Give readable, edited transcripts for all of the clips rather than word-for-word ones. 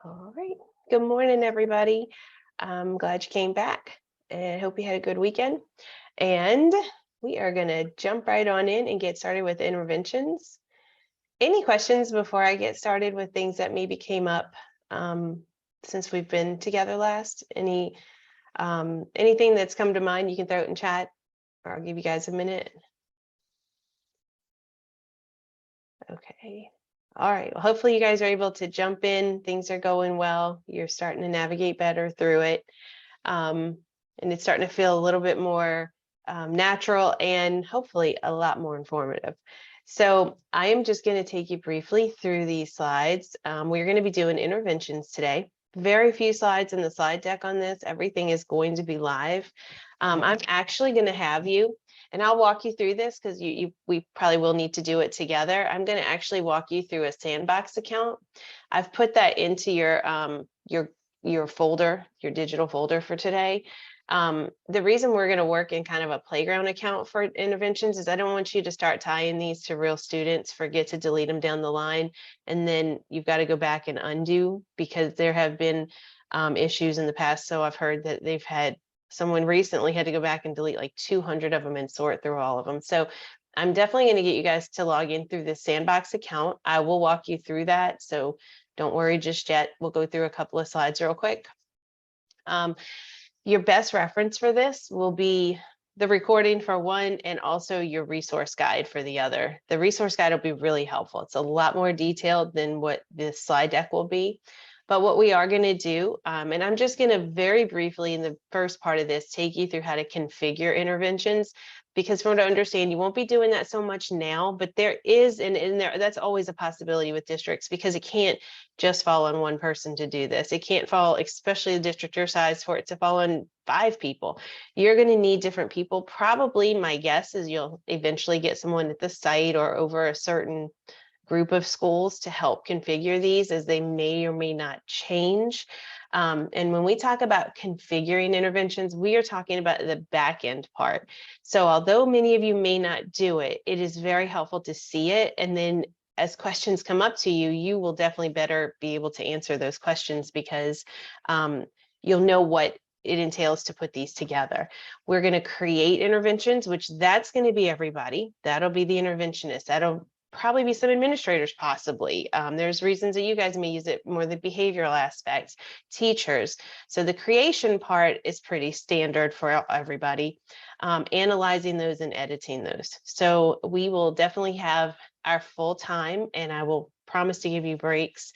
All right. Good morning, everybody. I'm glad you came back and hope you had a good weekend. And we are going to jump right on in and get started with interventions. Any questions before I get started with things that maybe came up since we've been together last? Anything that's come to mind, you can throw it in chat, or I'll give you guys a minute. Okay. All right. Well, hopefully you guys are able to jump in. Things are going well. You're starting to navigate better through it. And it's starting to feel a little bit more natural and hopefully a lot more informative. So I am just going to take you briefly through these slides. We're going to be doing interventions today. Very few slides in the slide deck on this. Everything is going to be live. I'm actually going to have you, and I'll walk you through this because we probably will need to do it together. I'm going to actually walk you through a Sandbox account. I've put that into your folder, your digital folder for today. The reason we're going to work in kind of a playground account for interventions is I don't want you to start tying these to real students, forget to delete them down the line, and then you've got to go back and undo, because there have been issues in the past. So I've heard that someone recently had to go back and delete like 200 of them and sort through all of them. So I'm definitely going to get you guys to log in through this Sandbox account. I will walk you through that. So don't worry just yet. We'll go through a couple of slides real quick. Your best reference for this will be the recording for one, and also your resource guide for the other. The resource guide will be really helpful. It's a lot more detailed than what this slide deck will be. But what we are going to do, and I'm just going to very briefly in the first part of this, take you through how to configure interventions, because from what I understand, you won't be doing that so much now, but there is, and in there, that's always a possibility with districts, because it can't just fall on one person to do this. It can't fall, especially the district your size, for it to fall on 5 people. You're going to need different people. Probably my guess is you'll eventually get someone at the site or over a certain group of schools to help configure these, as they may or may not change. And when we talk about configuring interventions, we are talking about the back end part. So although many of you may not do it, it is very helpful to see it. And then as questions come up to you, you will definitely better be able to answer those questions, because you'll know what it entails to put these together. We're going to create interventions, which that's going to be everybody. That'll be the interventionist. That'll probably be some administrators, possibly. There's reasons that you guys may use it more, the behavioral aspects, teachers. So the creation part is pretty standard for everybody. Analyzing those and editing those. So we will definitely have our full time, and I will promise to give you breaks,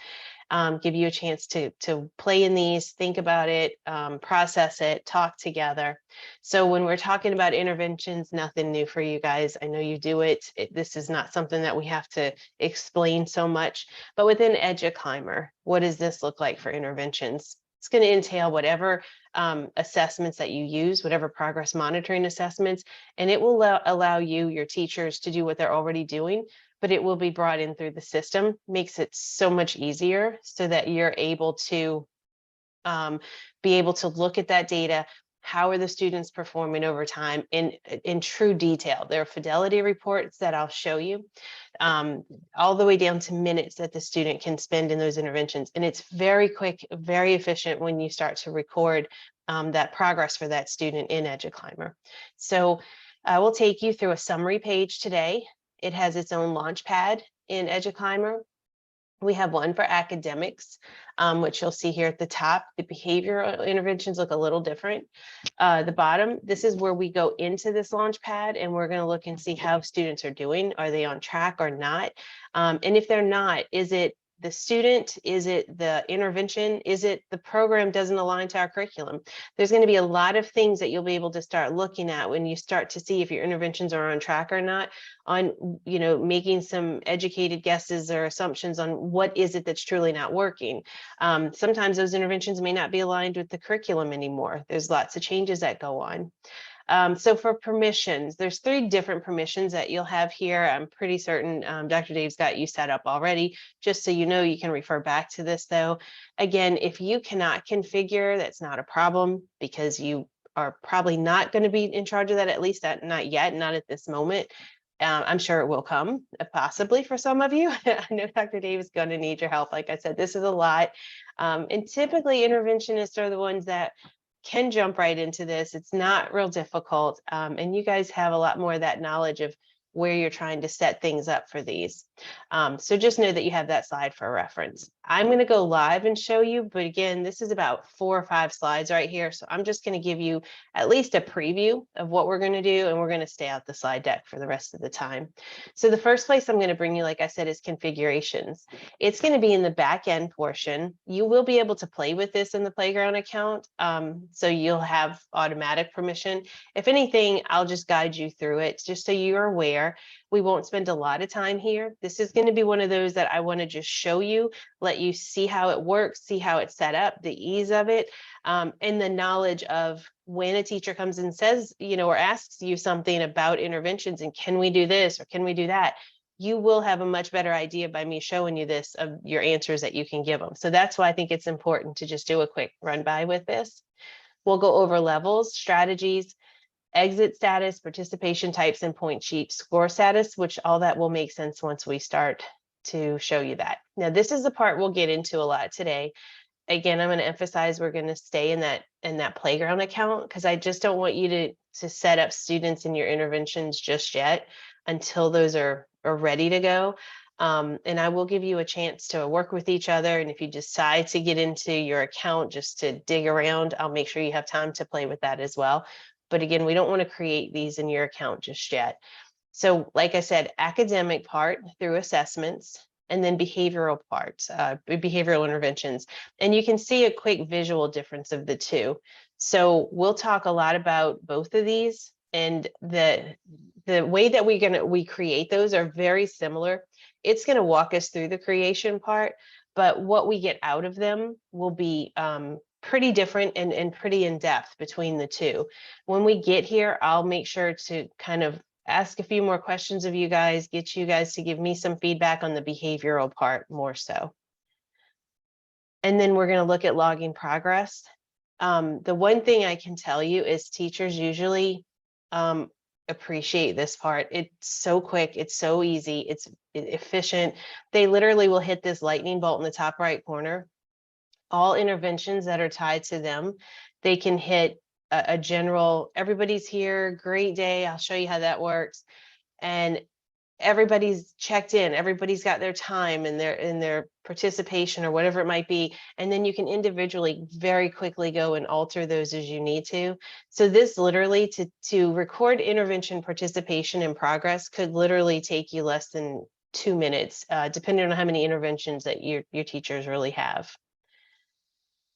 give you a chance to play in these, think about it, process it, talk together. So when we're talking about interventions, nothing new for you guys. I know you do it. This is not something that we have to explain so much. But within eduClimber, what does this look like for interventions? It's going to entail whatever assessments that you use, whatever progress monitoring assessments, and it will allow you, your teachers, to do what they're already doing, but it will be brought in through the system. Makes it so much easier so that you're able to be able to look at that data. How are the students performing over time in true detail? There are fidelity reports that I'll show you, all the way down to minutes that the student can spend in those interventions. And it's very quick, very efficient when you start to record that progress for that student in eduClimber. So I will take you through a summary page today. It has its own launch pad in eduClimber. We have one for academics, which you'll see here at the top. The behavioral interventions look a little different. The bottom, this is where we go into this launch pad, and we're going to look and see how students are doing. Are they on track or not? And if they're not, is it the student? Is it the intervention? Is it the program doesn't align to our curriculum? There's going to be a lot of things that you'll be able to start looking at when you start to see if your interventions are on track or not, on, making some educated guesses or assumptions on what is it that's truly not working. Sometimes those interventions may not be aligned with the curriculum anymore. There's lots of changes that go on. So for permissions, there's 3 different permissions that you'll have here. I'm pretty certain Dr. Dave's got you set up already. Just so you know, you can refer back to this though. Again, if you cannot configure, that's not a problem, because you are probably not going to be in charge of that, at least not yet, not at this moment. I'm sure it will come, possibly for some of you. I know Dr. Dave is going to need your help. Like I said, this is a lot. And typically interventionists are the ones that can jump right into this. It's not real difficult. And you guys have a lot more of that knowledge of where you're trying to set things up for these. So just know that you have that slide for reference. I'm going to go live and show you, but again, this is about 4 or 5 slides right here. So I'm just going to give you at least a preview of what we're going to do, and we're going to stay out the slide deck for the rest of the time. So the first place I'm going to bring you, like I said, is configurations. It's going to be in the back end portion. You will be able to play with this in the playground account. So you'll have automatic permission. If anything, I'll just guide you through it just so you're aware. We won't spend a lot of time here. This is going to be one of those that I want to just show you, let you see how it works, see how it's set up, the ease of it, and the knowledge of when a teacher comes and says, or asks you something about interventions and can we do this or can we do that? You will have a much better idea by me showing you this of your answers that you can give them. So that's why I think it's important to just do a quick run by with this. We'll go over levels, strategies, exit status, participation types, and point sheet score status, which all that will make sense once we start to show you that. Now, this is the part we'll get into a lot today. Again, I'm going to emphasize we're going to stay in that playground account because I just don't want you to set up students in your interventions just yet until those are ready to go. And I will give you a chance to work with each other. And if you decide to get into your account just to dig around, I'll make sure you have time to play with that as well. But again, we don't want to create these in your account just yet. So like I said, academic part through assessments, and then behavioral parts, behavioral interventions. And you can see a quick visual difference of the two. So we'll talk a lot about both of these, and the way that we create those are very similar. It's going to walk us through the creation part, but what we get out of them will be pretty different and pretty in depth between the two. When we get here, I'll make sure to kind of ask a few more questions of you guys, get you guys to give me some feedback on the behavioral part more so. And then we're going to look at logging progress. The one thing I can tell you is teachers usually appreciate this part. It's so quick, it's so easy, it's efficient. They literally will hit this lightning bolt in the top right corner. All interventions that are tied to them, they can hit a general, everybody's here, great day, I'll show you how that works. And everybody's checked in, everybody's got their time and their participation or whatever it might be. And then you can individually very quickly go and alter those as you need to. So this literally to record intervention participation in progress could literally take you less than 2 minutes, depending on how many interventions that your teachers really have.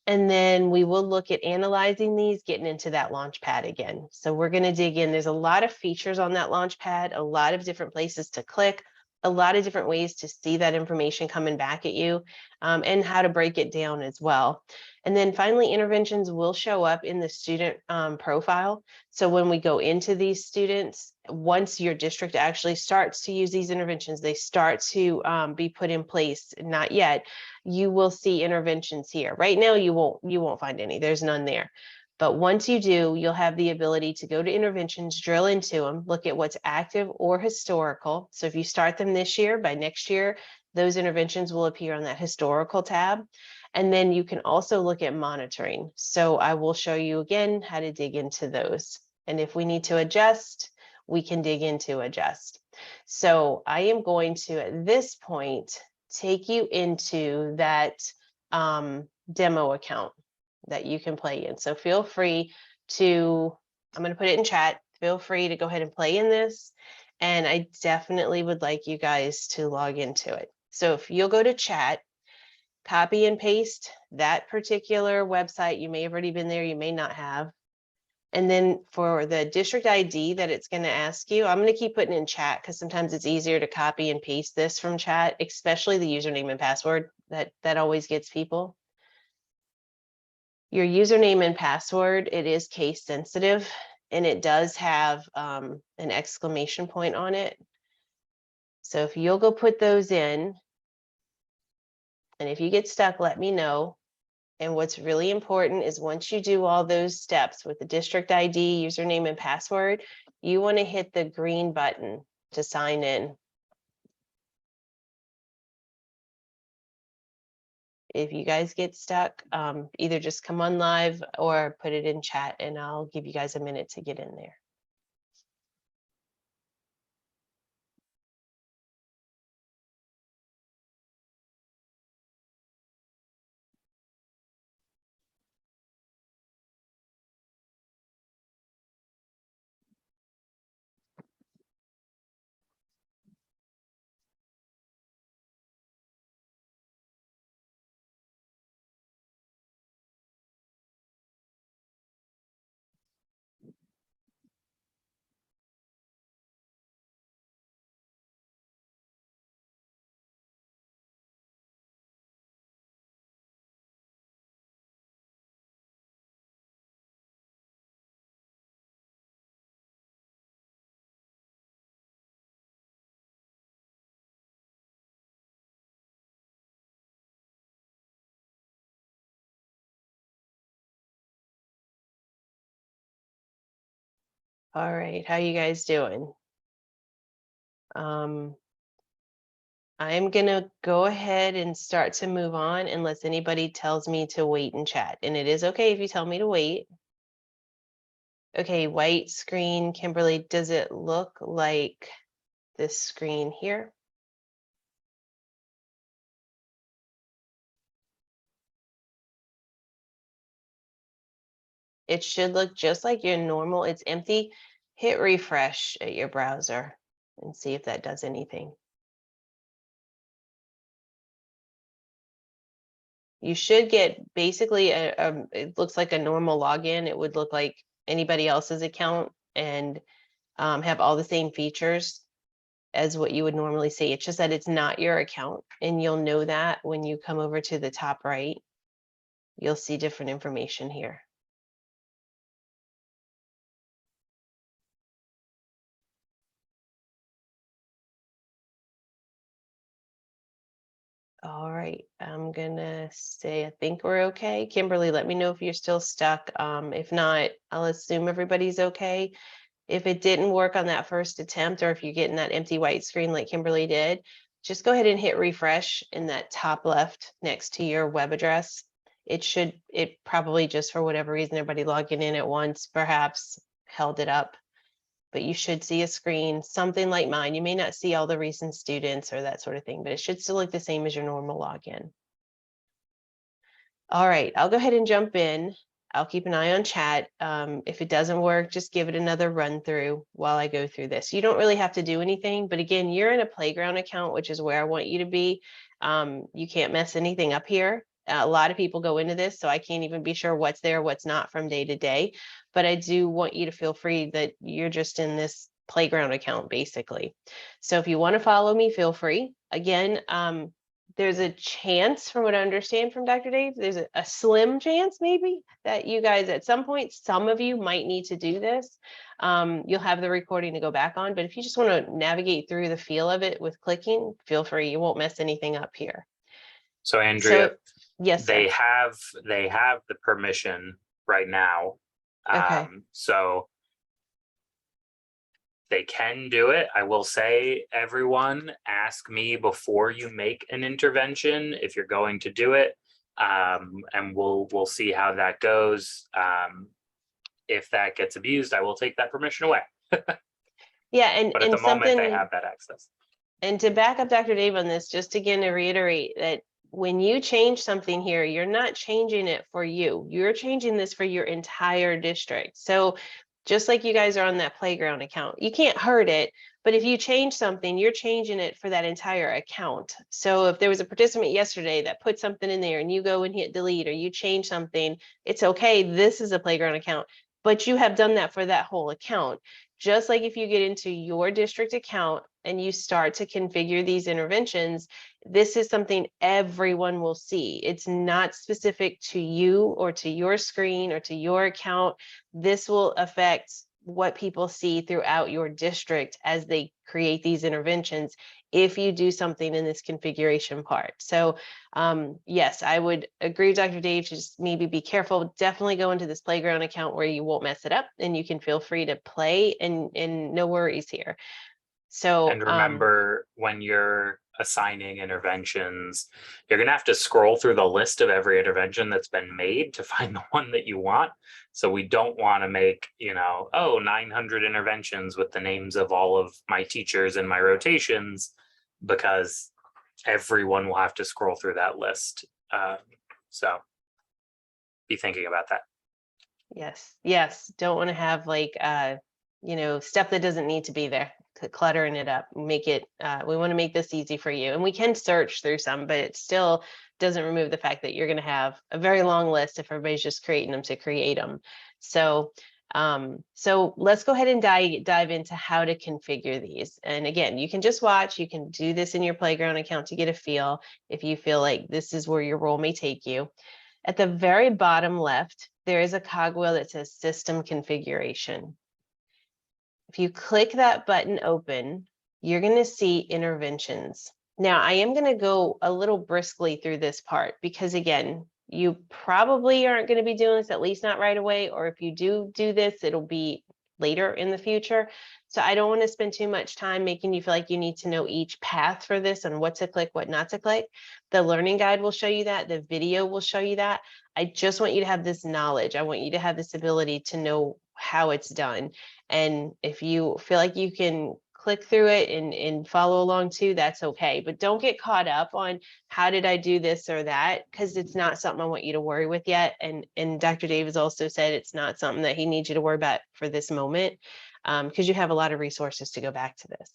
And then we will look at analyzing these, getting into that launch pad again. So we're going to dig in. There's a lot of features on that launch pad, a lot of different places to click, a lot of different ways to see that information coming back at you, and how to break it down as well. And then finally, interventions will show up in the student profile. So when we go into these students, once your district actually starts to use these interventions, they start to be put in place, not yet, you will see interventions here. Right now, you won't find any, there's none there. But once you do, you'll have the ability to go to interventions, drill into them, look at what's active or historical. So if you start them this year, by next year, those interventions will appear on that historical tab. And then you can also look at monitoring. So I will show you again how to dig into those. And if we need to adjust, we can dig into adjust. So I am going to, at this point, take you into that demo account that you can play in. So feel free to, I'm going to put it in chat. Feel free to go ahead and play in this. And I definitely would like you guys to log into it. So if you'll go to chat, copy and paste that particular website. You may have already been there, you may not have. And then for the district ID that it's going to ask you, I'm going to keep putting in chat because sometimes it's easier to copy and paste this from chat, especially the username and password. That always gets people. Your username and password, it is case sensitive, and it does have an exclamation point on it. So if you'll go put those in, and if you get stuck, let me know. And what's really important is once you do all those steps with the district ID, username, and password, you want to hit the green button to sign in. If you guys get stuck, either just come on live or put it in chat and I'll give you guys a minute to get in there. All right, how you guys doing? I'm gonna go ahead and start to move on unless anybody tells me to wait and chat. And it is okay if you tell me to wait. Okay, white screen, Kimberly, does it look like this screen here? It should look just like your normal, it's empty. Hit refresh at your browser and see if that does anything. You should get basically it looks like a normal login. It would look like anybody else's account and have all the same features as what you would normally see. It's just that it's not your account, and you'll know that when you come over to the top right. You'll see different information here. All right, I'm gonna say I think we're okay. Kimberly, let me know if you're still stuck. If not, I'll assume everybody's okay. If it didn't work on that first attempt, or if you're getting that empty white screen like Kimberly did, just go ahead and hit refresh in that top left next to your web address. It probably just for whatever reason, everybody logging in at once, perhaps held it up. But you should see a screen, something like mine. You may not see all the recent students or that sort of thing, but it should still look the same as your normal login. All right, I'll go ahead and jump in. I'll keep an eye on chat. If it doesn't work, just give it another run through while I go through this. You don't really have to do anything, but again, you're in a playground account, which is where I want you to be. You can't mess anything up here. A lot of people go into this, so I can't even be sure what's there, what's not from day to day. But I do want you to feel free that you're just in this playground account, basically. So if you want to follow me, feel free. Again, there's a chance, from what I understand from Dr. Dave, there's a slim chance maybe that you guys at some point, some of you might need to do this. You'll have the recording to go back on, but if you just want to navigate through the feel of it with clicking, feel free. You won't mess anything up here. So Andrea, yes, they sir. have the permission right now. Okay. So they can do it. I will say, everyone, ask me before you make an intervention if you're going to do it, and we'll see how that goes. If that gets abused, I will take that permission away. Yeah, but at the moment they have that access. And to back up Dr. Dave on this, just again to reiterate that when you change something here, you're not changing it for you. You're changing this for your entire district. So just like you guys are on that playground account, you can't hurt it, but if you change something, you're changing it for that entire account. So if there was a participant yesterday that put something in there and you go and hit delete or you change something, it's okay. This is a playground account, but you have done that for that whole account. Just like if you get into your district account and you start to configure these interventions, this is something everyone will see. It's not specific to you or to your screen or to your account. This will affect what people see throughout your district as they create these interventions if you do something in this configuration part. So yes, I would agree with Dr. Dave to just maybe be careful. Definitely go into this playground account where you won't mess it up and you can feel free to play and no worries here. So, And remember, when you're assigning interventions, you're going to have to scroll through the list of every intervention that's been made to find the one that you want. So we don't want to make, 900 interventions with the names of all of my teachers and my rotations, because everyone will have to scroll through that list. So be thinking about that. yes, don't want to have like, stuff that doesn't need to be there, cluttering it up, make it, we want to make this easy for you. And we can search through some, but it still doesn't remove the fact that you're going to have a very long list if everybody's just creating them to create them. So, so let's go ahead and dive into how to configure these. And again, you can just watch, you can do this in your playground account to get a feel if you feel like this is where your role may take you. At the very bottom left, there is a cogwheel that says System Configuration. If you click that button open, you're going to see Interventions. Now, I am going to go a little briskly through this part because, again, you probably aren't going to be doing this, at least not right away, or if you do this, it'll be later in the future. So I don't want to spend too much time making you feel like you need to know each path for this and what to click, what not to click. The learning guide will show you that. The video will show you that. I just want you to have this knowledge. I want you to have this ability to know how it's done. And if you feel like you can click through it and follow along too, that's okay. But don't get caught up on how did I do this or that, because it's not something I want you to worry with yet. And Dr. Davis also said it's not something that he needs you to worry about for this moment, because you have a lot of resources to go back to this.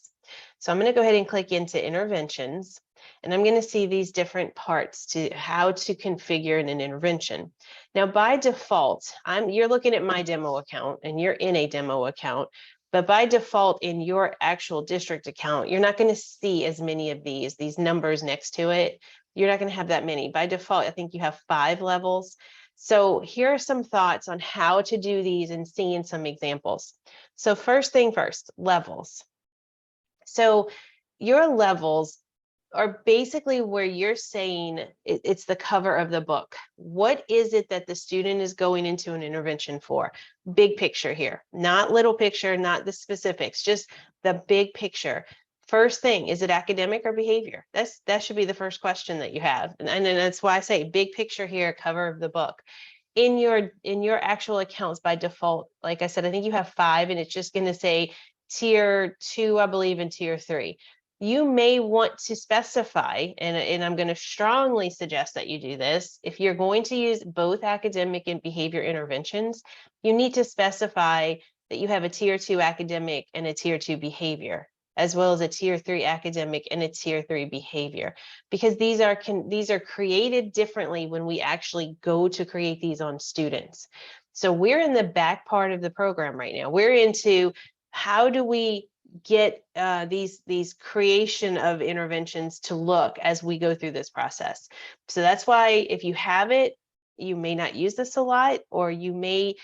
So I'm going to go ahead and click into Interventions, and I'm going to see these different parts to how to configure an intervention. Now, by default, you're looking at my demo account and you're in a demo account, but by default in your actual district account, you're not going to see as many of these numbers next to it. You're not going to have that many. By default, I think you have 5 levels. So here are some thoughts on how to do these and seeing some examples. So first thing first, levels. So your levels are basically where you're saying it's the cover of the book. What is it that the student is going into an intervention for? Big picture here, not little picture, not the specifics, just the big picture. First thing, is it academic or behavior? That should be the first question that you have. And that's why I say big picture here, cover of the book. In your actual accounts by default, like I said, I think you have 5 and it's just going to say tier 2, I believe, and tier 3. You may want to specify, and I'm going to strongly suggest that you do this. If you're going to use both academic and behavior interventions, you need to specify that you have a tier 2 academic and a tier 2 behavior, as well as a tier 3 academic and a tier 3 behavior, because these are created differently when we actually go to create these on students. So we're in the back part of the program right now. We're into how do we get these creation of interventions to look as we go through this process. So that's why if you have it, you may not use this a lot, or you may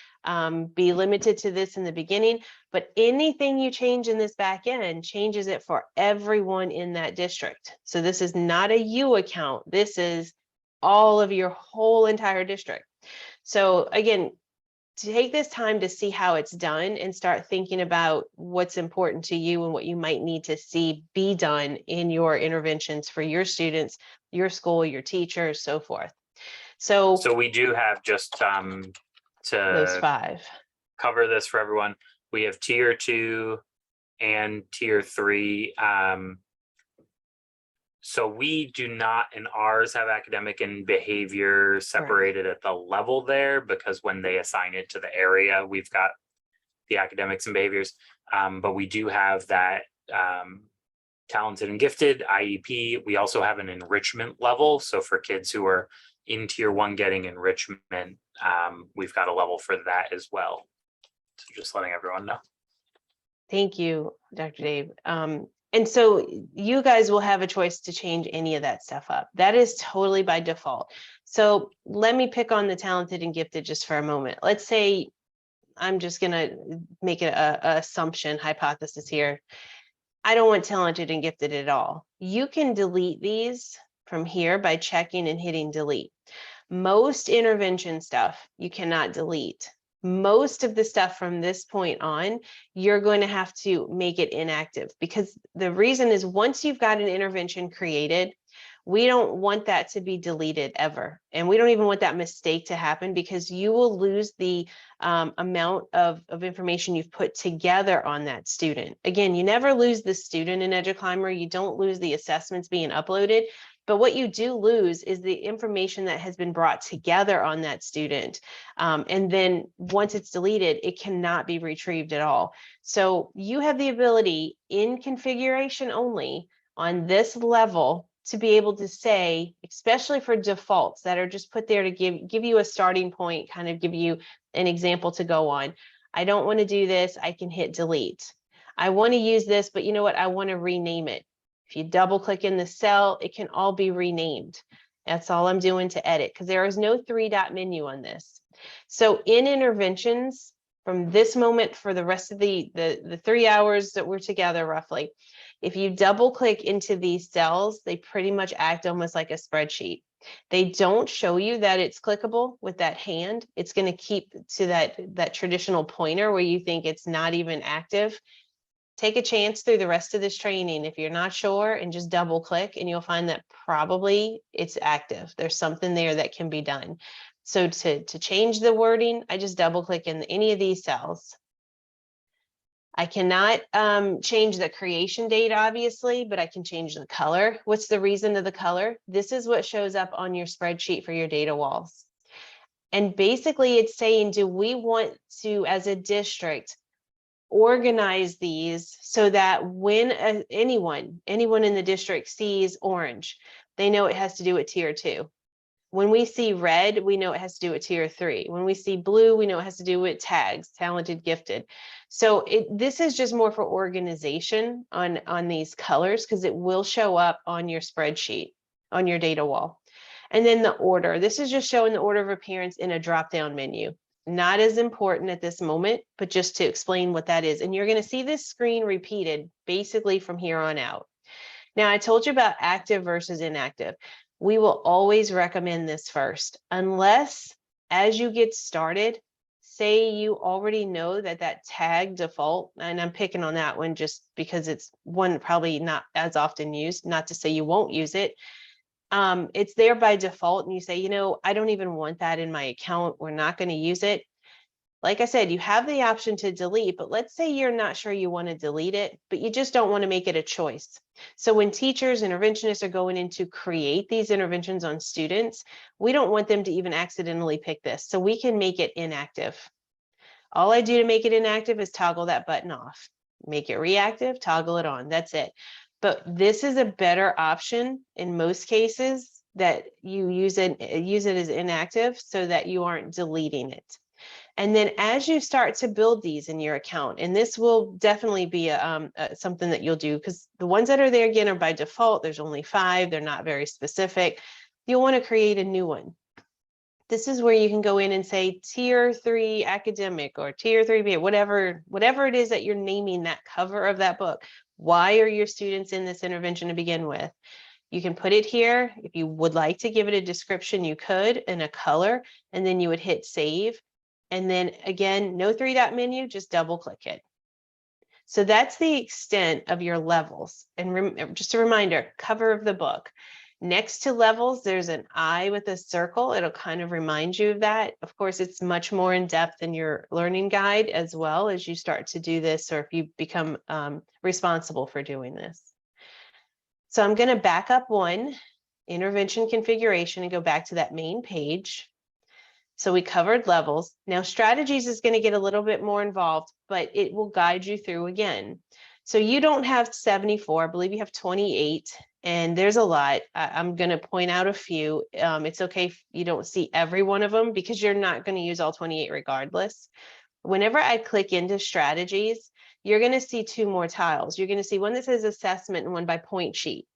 be limited to this in the beginning, but anything you change in this back end changes it for everyone in that district. So this is not a U account. This is all of your whole entire district. So again, to take this time to see how it's done and start thinking about what's important to you and what you might need to see be done in your interventions for your students, your school, your teachers, so forth. So we do have, just those to 5. cover this for everyone, we have tier 2 and tier 3. So we do not in ours have academic and behavior separated at the level there, because when they assign it to the area, we've got the academics and behaviors. But we do have that talented and gifted IEP. We also have an enrichment level. So for kids who are in tier 1 getting enrichment, we've got a level for that as well. So just letting everyone know. Thank you, Dr. Dave. And so you guys will have a choice to change any of that stuff up. That is totally by default. So let me pick on the talented and gifted just for a moment. Let's say I'm just going to make it a assumption, hypothesis here. I don't want talented and gifted at all. You can delete these from here by checking and hitting delete. Most intervention stuff you cannot delete. Most of the stuff from this point on, you're going to have to make it inactive, because the reason is once you've got an intervention created, we don't want that to be deleted ever. And we don't even want that mistake to happen, because you will lose the amount of information you've put together on that student. Again, you never lose the student in eduClimber. You don't lose the assessments being uploaded. But what you do lose is the information that has been brought together on that student. And then once it's deleted, it cannot be retrieved at all. So you have the ability in configuration only on this level to be able to say, especially for defaults that are just put there to give you a starting point, kind of give you an example to go on. I don't want to do this. I can hit delete. I want to use this, but you know what? I want to rename it. If you double click in the cell, it can all be renamed. That's all I'm doing to edit, because there is no 3-dot menu on this. So in interventions, from this moment for the rest of the 3 hours that we're together roughly, if you double click into these cells, they pretty much act almost like a spreadsheet. They don't show you that it's clickable with that hand. It's going to keep to that traditional pointer where you think it's not even active. Take a chance through the rest of this training if you're not sure, and just double click and you'll find that probably it's active. There's something there that can be done. So to change the wording, I just double click in any of these cells. I cannot change the creation date, obviously, but I can change the color. What's the reason of the color? This is what shows up on your spreadsheet for your data walls. And basically it's saying, do we want to, as a district, organize these so that when anyone in the district sees orange, they know it has to do with tier 2. When we see red, we know it has to do with tier 3. When we see blue, we know it has to do with tags, talented, gifted. So this is just more for organization on these colors, because it will show up on your spreadsheet, on your data wall. And then the order, this is just showing the order of appearance in a drop-down menu. Not as important at this moment, but just to explain what that is. And you're going to see this screen repeated basically from here on out. Now, I told you about active versus inactive. We will always recommend this first, unless as you get started, say you already know that tag default, and I'm picking on that one just because it's one probably not as often used, not to say you won't use it. It's there by default, and you say, you know, I don't even want that in my account. We're not going to use it. Like I said, you have the option to delete, but let's say you're not sure you want to delete it, but you just don't want to make it a choice. So when teachers, interventionists are going in to create these interventions on students, we don't want them to even accidentally pick this. So we can make it inactive. All I do to make it inactive is toggle that button off. Make it reactive, toggle it on. That's it. But this is a better option in most cases, that you use it as inactive so that you aren't deleting it. And then as you start to build these in your account, and this will definitely be something that you'll do, because the ones that are there again are by default. There's only 5. They're not very specific. You'll want to create a new one. This is where you can go in and say tier 3 academic or tier 3B, whatever it is that you're naming that cover of that book. Why are your students in this intervention to begin with? You can put it here. If you would like to give it a description, you could, and a color, and then you would hit save. And then again, no 3-dot menu, just double click it. So that's the extent of your levels. And just a reminder, cover of the book. Next to levels, there's an eye with a circle. It'll kind of remind you of that. Of course, it's much more in depth in your learning guide as well as you start to do this, or if you become responsible for doing this. So I'm going to back up one, intervention configuration, and go back to that main page. So we covered levels. Now strategies is going to get a little bit more involved, but it will guide you through again. So you don't have 74, I believe you have 28, and there's a lot. I'm going to point out a few. It's okay if you don't see every one of them, because you're not going to use all 28 regardless. Whenever I click into strategies, you're going to see 2 more tiles. You're going to see one that says assessment and one by point sheet.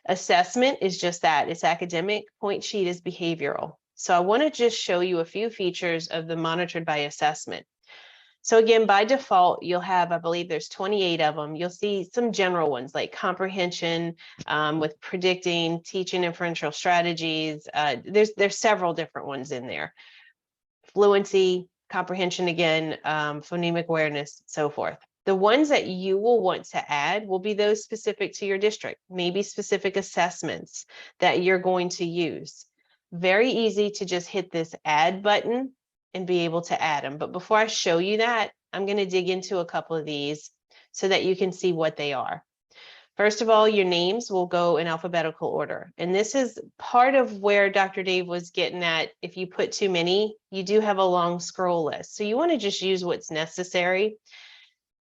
Assessment is just that, it's academic. Point sheet is behavioral. So I want to just show you a few features of the monitored by assessment. So again, by default, you'll have, I believe there's 28 of them. You'll see some general ones like comprehension with predicting, teaching inferential strategies. There's several different ones in there. Fluency, comprehension again, phonemic awareness, so forth. The ones that you will want to add will be those specific to your district, maybe specific assessments that you're going to use. Very easy to just hit this add button and be able to add them. But before I show you that, I'm going to dig into a couple of these so that you can see what they are. First of all, your names will go in alphabetical order. And this is part of where Dr. Dave was getting at. If you put too many, you do have a long scroll list. So you want to just use what's necessary.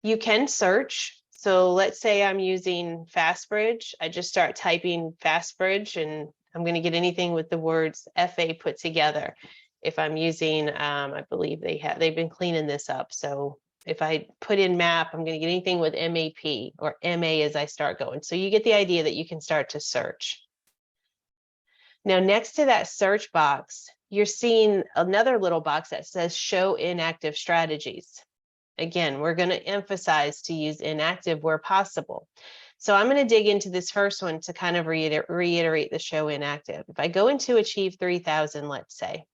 You can search. So let's say I'm using FastBridge. I just start typing FastBridge and I'm going to get anything with the words FA put together. If I'm using, I believe they've been cleaning this up. So if I put in map, I'm going to get anything with MAP or MA as I start going. So you get the idea that you can start to search. Now, next to that search box, you're seeing another little box that says show inactive strategies. Again, we're going to emphasize to use inactive where possible. So I'm going to dig into this first one to kind of reiterate the show inactive. If I go into Achieve 3000, let's say,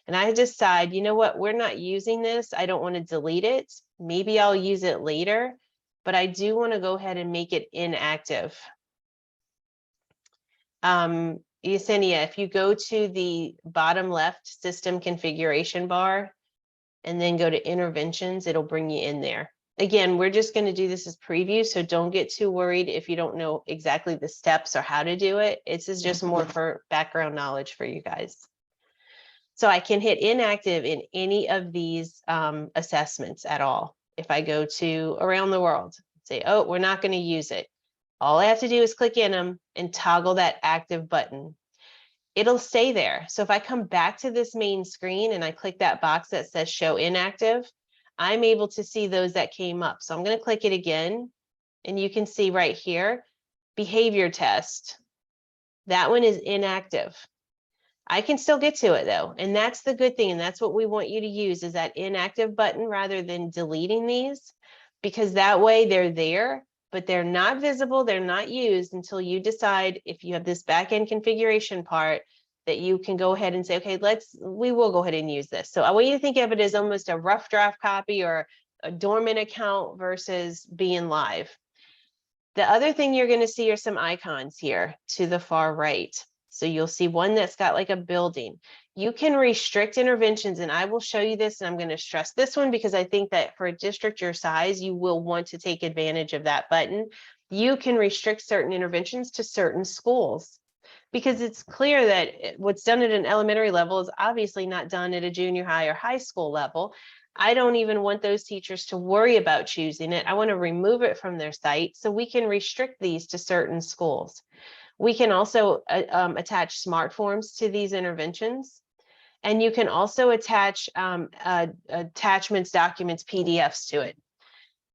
and I decide, you know what, we're not using this. I don't want to delete it. Maybe I'll use it later, but I do want to go ahead and make it inactive. Yesenia, if you go to the bottom left system configuration bar and then go to interventions, it'll bring you in there. Again, we're just going to do this as preview, so don't get too worried if you don't know exactly the steps or how to do it. This is just more for background knowledge for you guys. So I can hit inactive in any of these assessments at all. If I go to around the world, say, oh, we're not going to use it. All I have to do is click in them and toggle that active button. It'll stay there. So if I come back to this main screen and I click that box that says show inactive, I'm able to see those that came up. So I'm going to click it again, and you can see right here, behavior test. That one is inactive. I can still get to it though. And that's the good thing. And that's what we want you to use is that inactive button rather than deleting these, because that way they're there, but they're not visible. They're not used until you decide if you have this backend configuration part that you can go ahead and say, okay, we will go ahead and use this. So I want you to think of it as almost a rough draft copy or a dormant account versus being live. The other thing you're going to see are some icons here to the far right. So you'll see one that's got like a building. You can restrict interventions, and I will show you this, and I'm going to stress this one because I think that for a district your size, you will want to take advantage of that button. You can restrict certain interventions to certain schools because it's clear that what's done at an elementary level is obviously not done at a junior high or high school level. I don't even want those teachers to worry about choosing it. I want to remove it from their site so we can restrict these to certain schools. We can also attach smart forms to these interventions. And you can also attach attachments, documents, PDFs to it.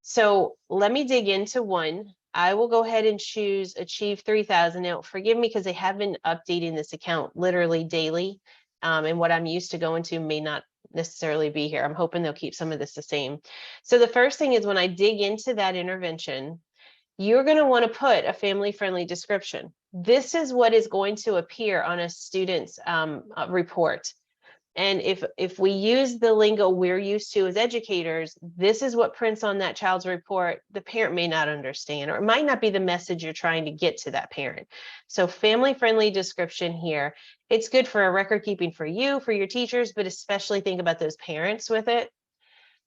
So let me dig into one. I will go ahead and choose Achieve 3000. Now, forgive me because they have been updating this account literally daily. And what I'm used to going to may not necessarily be here. I'm hoping they'll keep some of this the same. So the first thing is when I dig into that intervention, you're going to want to put a family-friendly description. This is what is going to appear on a student's report. And if we use the lingo we're used to as educators, this is what prints on that child's report. The parent may not understand, or it might not be the message you're trying to get to that parent. So family-friendly description here. It's good for a record keeping for you, for your teachers, but especially think about those parents with it.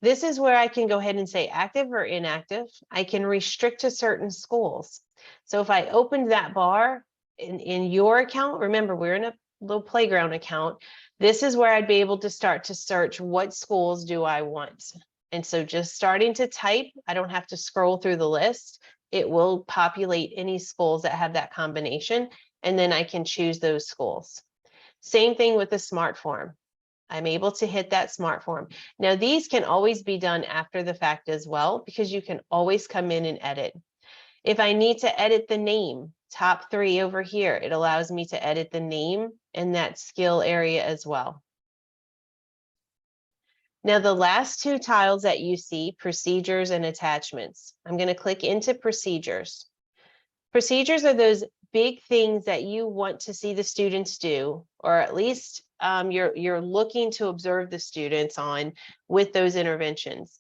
This is where I can go ahead and say active or inactive. I can restrict to certain schools. So if I opened that bar in your account, remember we're in a little playground account, this is where I'd be able to start to search what schools do I want. And so just starting to type, I don't have to scroll through the list. It will populate any schools that have that combination, and then I can choose those schools. Same thing with the smart form. I'm able to hit that smart form. Now, these can always be done after the fact as well, because you can always come in and edit. If I need to edit the name, top 3 over here, it allows me to edit the name in that skill area as well. Now, the last 2 tiles that you see, procedures and attachments, I'm going to click into procedures. Procedures are those big things that you want to see the students do, or at least you're looking to observe the students on with those interventions.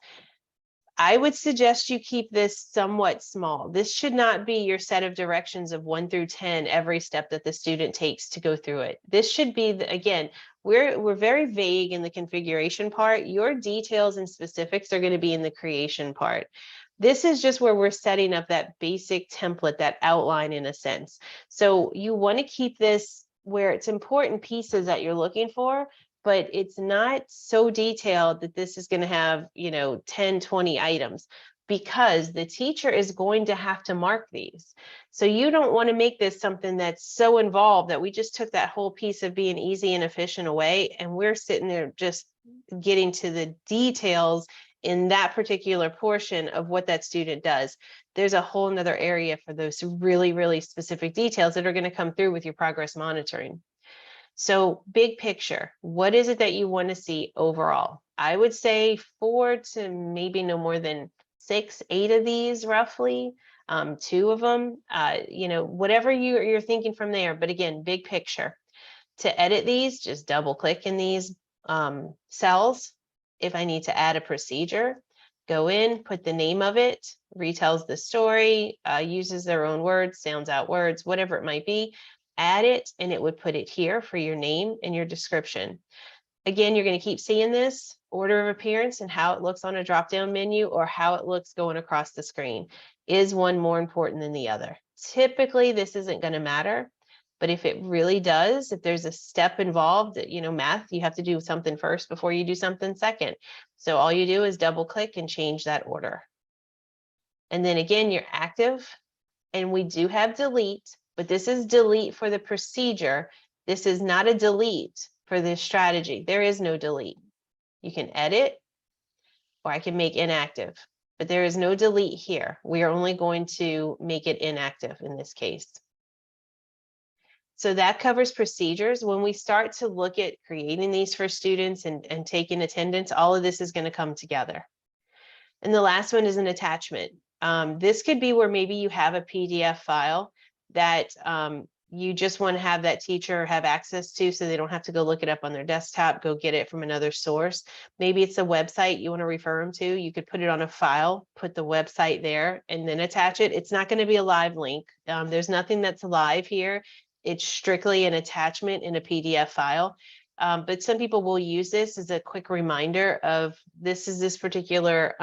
I would suggest you keep this somewhat small. This should not be your set of directions of 1 through 10, every step that the student takes to go through it. This should be, again, we're very vague in the configuration part. Your details and specifics are going to be in the creation part. This is just where we're setting up that basic template, that outline in a sense. So you want to keep this where it's important pieces that you're looking for, but it's not so detailed that this is going to have, 10, 20 items, because the teacher is going to have to mark these. So you don't want to make this something that's so involved that we just took that whole piece of being easy and efficient away, and we're sitting there just getting to the details in that particular portion of what that student does. There's a whole nother area for those really, really specific details that are going to come through with your progress monitoring. So big picture, what is it that you want to see overall? I would say 4 to maybe no more than 6, 8 of these roughly, 2 of them, whatever you're thinking from there. But again, big picture. To edit these, just double click in these cells. If I need to add a procedure, go in, put the name of it, retells the story, uses their own words, sounds out words, whatever it might be. Add it, and it would put it here for your name and your description. Again, you're going to keep seeing this order of appearance and how it looks on a drop-down menu, or how it looks going across the screen. Is one more important than the other? Typically, this isn't going to matter, but if it really does, if there's a step involved, math, you have to do something first before you do something second. So all you do is double click and change that order. And then again, you're active, and we do have delete, but this is delete for the procedure. This is not a delete for the strategy. There is no delete. You can edit, or I can make inactive, but there is no delete here. We are only going to make it inactive in this case. So that covers procedures. When we start to look at creating these for students and taking attendance, all of this is going to come together. And the last one is an attachment. This could be where maybe you have a PDF file that you just want to have that teacher have access to, so they don't have to go look it up on their desktop, go get it from another source. Maybe it's a website you want to refer them to. You could put it on a file, put the website there, and then attach it. It's not going to be a live link. There's nothing that's live here. It's strictly an attachment in a PDF file. But some people will use this as a quick reminder of this particular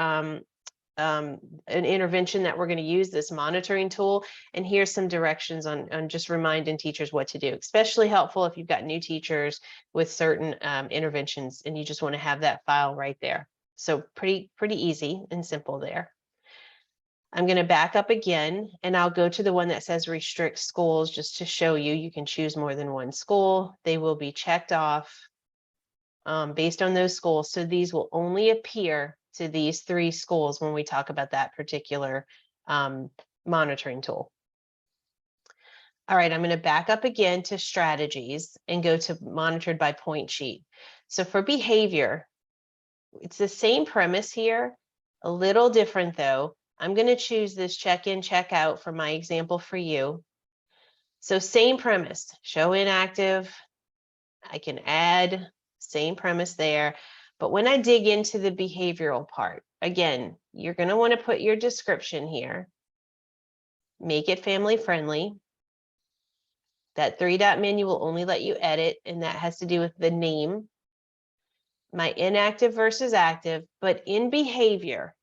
an intervention that we're going to use, this monitoring tool. And here's some directions on just reminding teachers what to do. Especially helpful if you've got new teachers with certain interventions and you just want to have that file right there. So pretty easy and simple there. I'm going to back up again, and I'll go to the one that says restrict schools, just to show you, you can choose more than one school. They will be checked off based on those schools. So these will only appear to these 3 schools when we talk about that particular monitoring tool. All right, I'm going to back up again to strategies and go to monitored by point sheet. So for behavior, it's the same premise here, a little different though. I'm going to choose this check-in, check-out for my example for you. So same premise, show inactive. I can add, same premise there. But when I dig into the behavioral part, again, you're going to want to put your description here. Make it family friendly. That 3-dot menu will only let you edit, and that has to do with the name. My inactive versus active, but in behavior,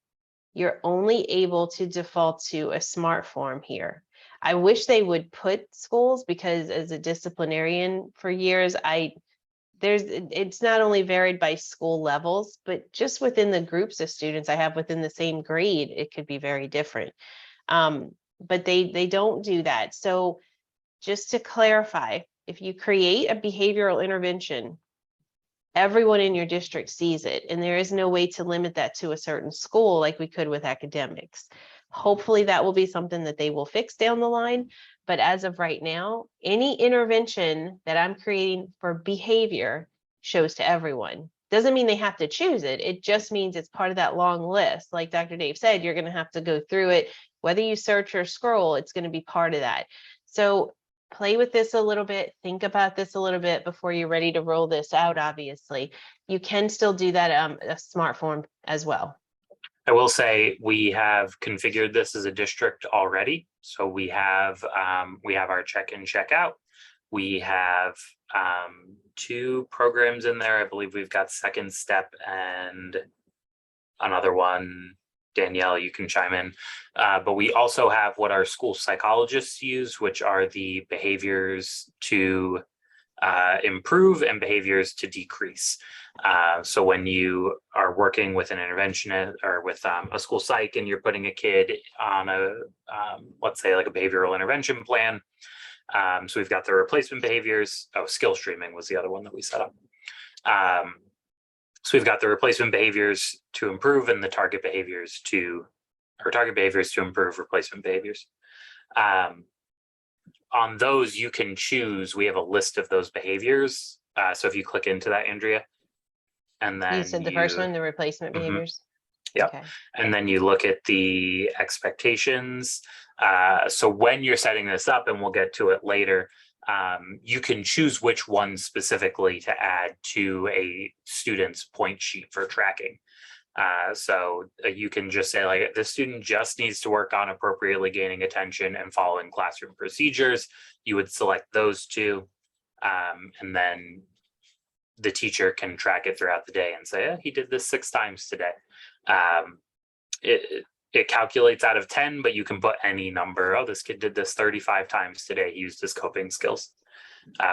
you're only able to default to a smart form here. I wish they would put schools, because as a disciplinarian for years, it's not only varied by school levels, but just within the groups of students I have within the same grade, it could be very different. But they don't do that. So just to clarify, if you create a behavioral intervention, everyone in your district sees it, and there is no way to limit that to a certain school like we could with academics. Hopefully that will be something that they will fix down the line. But as of right now, any intervention that I'm creating for behavior shows to everyone. Doesn't mean they have to choose it. It just means it's part of that long list. Like Dr. Dave said, you're going to have to go through it. Whether you search or scroll, it's going to be part of that. So play with this a little bit, think about this a little bit before you're ready to roll this out, obviously. You can still do that a smart form as well. I will say we have configured this as a district already. So we have our check-in, check-out. We have 2 programs in there. I believe we've got Second Step and another one. Danielle, you can chime in. But we also have what our school psychologists use, which are the behaviors to improve and behaviors to decrease. So when you are working with an interventionist or with a school psych and you're putting a kid on a, let's say like a behavioral intervention plan. So we've got the replacement behaviors. Oh, skill streaming was the other one that we set up. So we've got the replacement behaviors to improve and the target behaviors to improve replacement behaviors. On those, you can choose, we have a list of those behaviors. So if you click into that, Andrea, and then You said the first one, the replacement behaviors. Yeah. Okay. And then you look at the expectations. So when you're setting this up, and we'll get to it later, you can choose which one specifically to add to a student's point sheet for tracking. So you can just say like the student just needs to work on appropriately gaining attention and following classroom procedures. You would select those 2, and then the teacher can track it throughout the day and say, oh, he did this 6 times today. It calculates out of 10, but you can put any number. Oh, this kid did this 35 times today. He used his coping skills,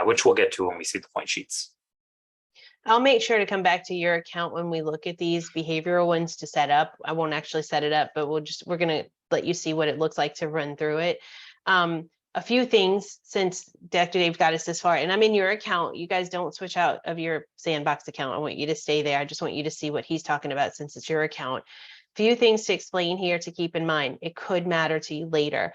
which we'll get to when we see the point sheets. I'll make sure to come back to your account when we look at these behavioral ones to set up. I won't actually set it up, but we're going to let you see what it looks like to run through it. A few things since Dr. Dave got us this far, and I'm in your account. You guys don't switch out of your Sandbox account. I want you to stay there. I just want you to see what he's talking about since it's your account. Few things to explain here to keep in mind. It could matter to you later.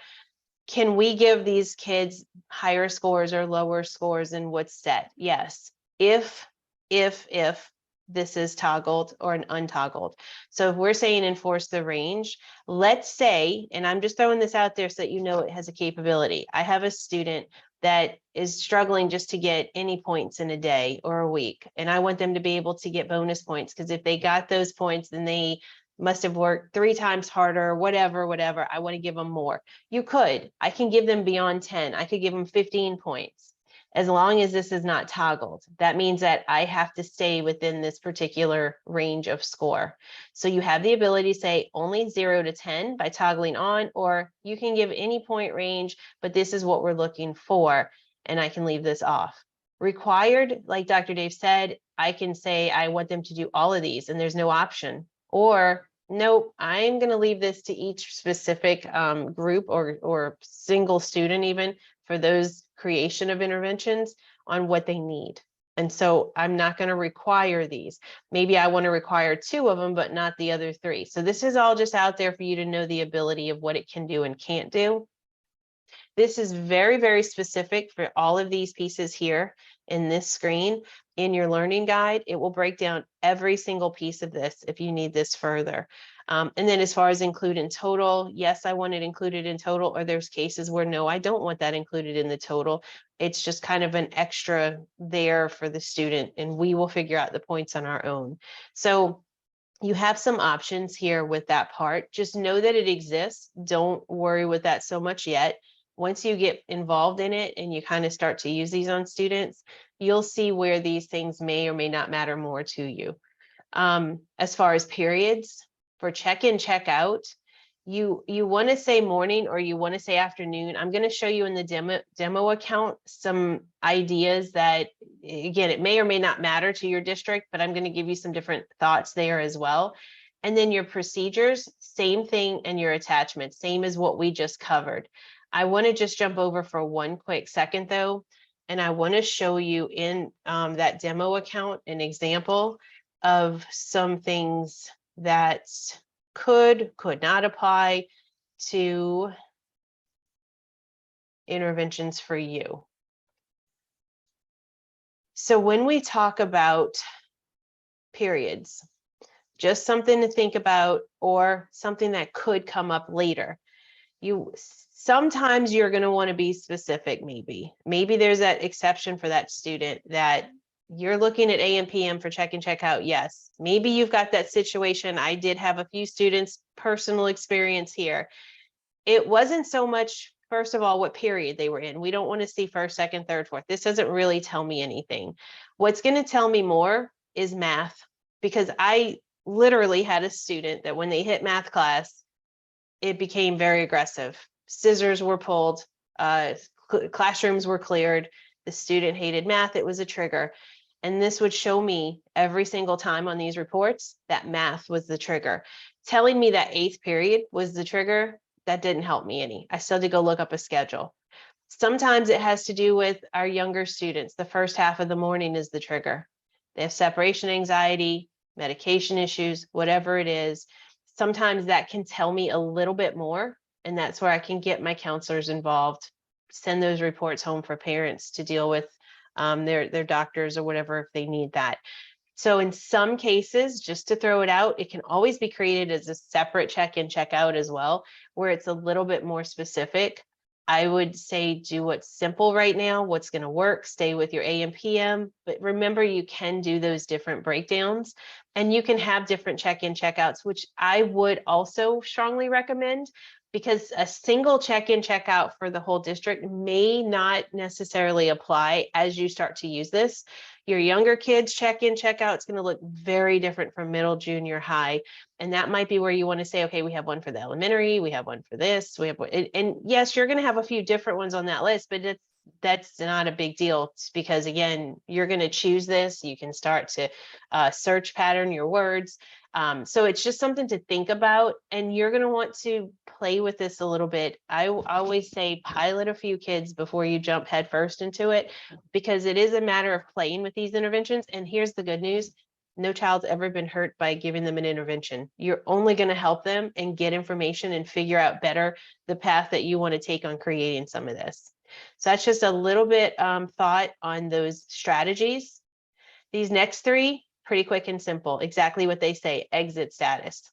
Can we give these kids higher scores or lower scores than what's set? Yes. If this is toggled or an untoggled. So if we're saying enforce the range, let's say, and I'm just throwing this out there so that you know it has a capability. I have a student that is struggling just to get any points in a day or a week. And I want them to be able to get bonus points, because if they got those points, then they must have worked 3 times harder, whatever. I want to give them more. I can give them beyond 10. I could give them 15 points. As long as this is not toggled, that means that I have to stay within this particular range of score. So you have the ability to say only 0 to 10 by toggling on, or you can give any point range, but this is what we're looking for, and I can leave this off. Required, like Dr. Dave said, I can say I want them to do all of these and there's no option. Or nope, I'm going to leave this to each specific group or single student, even for those creation of interventions, on what they need. And so I'm not going to require these. Maybe I want to require 2 of them, but not the other 3. So this is all just out there for you to know the ability of what it can do and can't do. This is very, very specific for all of these pieces here in this screen. In your learning guide, it will break down every single piece of this if you need this further. And then as far as include in total, yes, I want it included in total, or there's cases where no, I don't want that included in the total. It's just kind of an extra there for the student, and we will figure out the points on our own. So you have some options here with that part. Just know that it exists. Don't worry with that so much yet. Once you get involved in it and you kind of start to use these on students, you'll see where these things may or may not matter more to you. As far as periods, for check-in, check-out, you want to say morning or you want to say afternoon. I'm going to show you in the demo account some ideas that, again, it may or may not matter to your district, but I'm going to give you some different thoughts there as well. And then your procedures, same thing, and your attachments, same as what we just covered. I want to just jump over for one quick second though, and I want to show you in that demo account an example of some things that could not apply to interventions for you. So when we talk about periods, just something to think about or something that could come up later. You Sometimes you're going to want to be specific. Maybe there's that exception for that student that you're looking at AM PM for check and check out. Yes, maybe you've got that situation. I did have a few students, personal experience here. It wasn't so much, first of all, what period they were in. We don't want to see first, second, third, fourth. This doesn't really tell me anything. What's going to tell me more is math, because I literally had a student that when they hit math class, it became very aggressive. Scissors were pulled, classrooms were cleared. The student hated math. It was a trigger. And this would show me every single time on these reports that math was the trigger. Telling me that 8th period was the trigger, that didn't help me any. I still had to go look up a schedule. Sometimes it has to do with our younger students. The first half of the morning is the trigger. They have separation anxiety, medication issues, whatever it is. Sometimes that can tell me a little bit more, and that's where I can get my counselors involved, send those reports home for parents to deal with their doctors or whatever if they need that. So in some cases, just to throw it out, it can always be created as a separate check-in, check-out as well, where it's a little bit more specific. I would say do what's simple right now, what's going to work, stay with your AM, PM, but remember you can do those different breakdowns and you can have different check-in, check-outs, which I would also strongly recommend, because a single check-in, check-out for the whole district may not necessarily apply as you start to use this. Your younger kids check-in, check-out, it's going to look very different from middle, junior, high. And that might be where you want to say, okay, we have one for the elementary, we have one for this, we have one. And yes, you're going to have a few different ones on that list, but that's not a big deal, because again, you're going to choose this. You can start to search pattern your words. So it's just something to think about, and you're going to want to play with this a little bit. I always say pilot a few kids before you jump headfirst into it, because it is a matter of playing with these interventions. And here's the good news. No child's ever been hurt by giving them an intervention. You're only going to help them and get information and figure out better the path that you want to take on creating some of this. So that's just a little bit thought on those strategies. These next 3, pretty quick and simple, exactly what they say, exit status.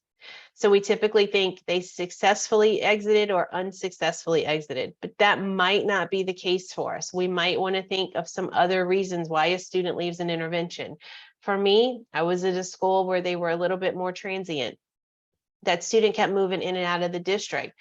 So we typically think they successfully exited or unsuccessfully exited, but that might not be the case for us. We might want to think of some other reasons why a student leaves an intervention. For me, I was at a school where they were a little bit more transient. That student kept moving in and out of the district.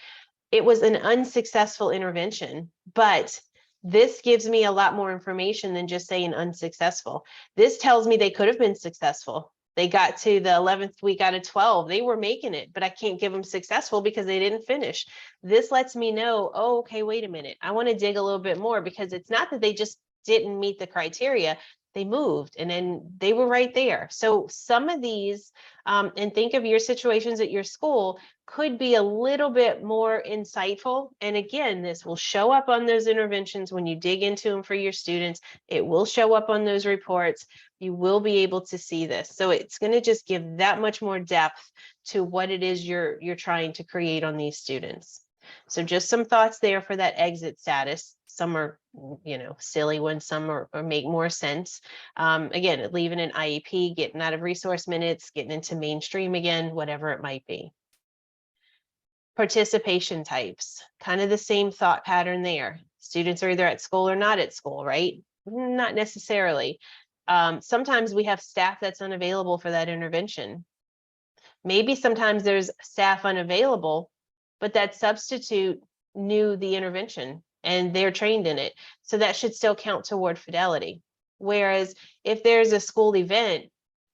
It was an unsuccessful intervention, but this gives me a lot more information than just saying unsuccessful. This tells me they could have been successful. They got to the 11th week out of 12. They were making it, but I can't give them successful because they didn't finish. This lets me know, oh, okay, wait a minute. I want to dig a little bit more, because it's not that they just didn't meet the criteria. They moved and then they were right there. So some of these, and think of your situations at your school, could be a little bit more insightful. And again, this will show up on those interventions when you dig into them for your students. It will show up on those reports. You will be able to see this. So it's going to just give that much more depth to what it is you're trying to create on these students. So just some thoughts there for that exit status. Some are, silly ones, some are make more sense. Again, leaving an IEP, getting out of resource minutes, getting into mainstream again, whatever it might be. Participation types, kind of the same thought pattern there. Students are either at school or not at school, right? Not necessarily. Sometimes we have staff that's unavailable for that intervention. Maybe sometimes there's staff unavailable, but that substitute knew the intervention and they're trained in it. So that should still count toward fidelity. Whereas if there's a school event,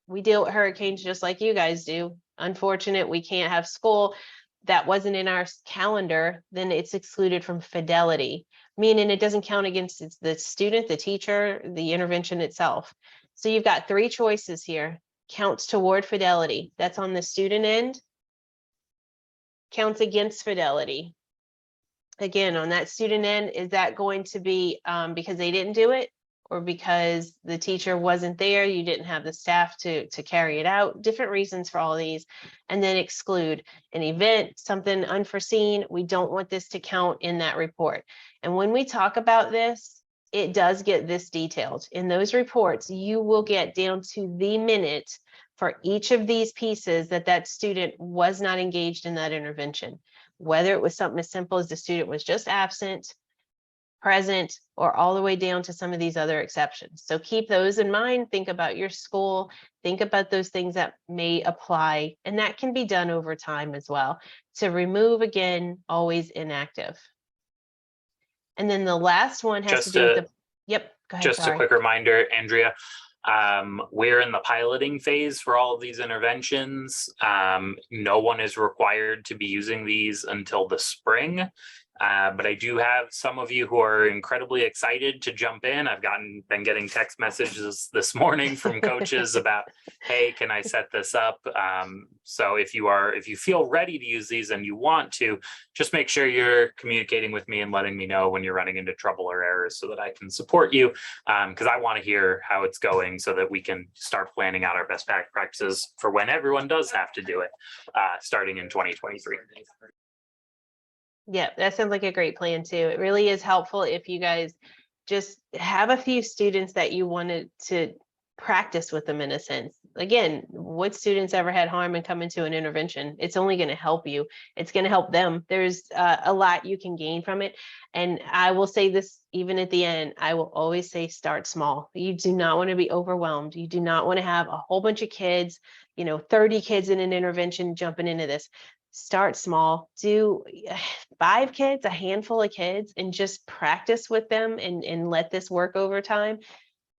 we deal with hurricanes just like you guys do. Unfortunate, we can't have school. That wasn't in our calendar, then it's excluded from fidelity, meaning it doesn't count against the student, the teacher, the intervention itself. So you've got 3 choices here. Counts toward fidelity. That's on the student end. Counts against fidelity. Again, on that student end, is that going to be because they didn't do it, or because the teacher wasn't there, you didn't have the staff to carry it out? Different reasons for all of these. And then exclude an event, something unforeseen. We don't want this to count in that report. And when we talk about this, it does get this detailed. In those reports, you will get down to the minute for each of these pieces that student was not engaged in that intervention. whether it was something as simple as the student was just absent, present, or all the way down to some of these other exceptions. So keep those in mind. Think about your school, think about those things that may apply, and that can be done over time as well. To remove, again, always inactive. And then the last one has to do with the, yep, go ahead, Just sorry. a quick reminder, Andrea, we're in the piloting phase for all of these interventions. No one is required to be using these until the spring. But I do have some of you who are incredibly excited to jump in. I've been getting text messages this morning from coaches about, hey, can I set this up? So if you feel ready to use these and you want to, just make sure you're communicating with me and letting me know when you're running into trouble or errors so that I can support you. Because I want to hear how it's going so that we can start planning out our best practices for when everyone does have to do it, starting in 2023. Yeah, that sounds like a great plan too. It really is helpful if you guys just have a few students that you wanted to practice with them in a sense. Again, what students ever had harm and come into an intervention? It's only going to help you. It's going to help them. There's a lot you can gain from it. And I will say this, even at the end, I will always say start small. You do not want to be overwhelmed. You do not want to have a whole bunch of kids, 30 kids in an intervention jumping into this. Start small, do 5 kids, a handful of kids, and just practice with them and let this work over time.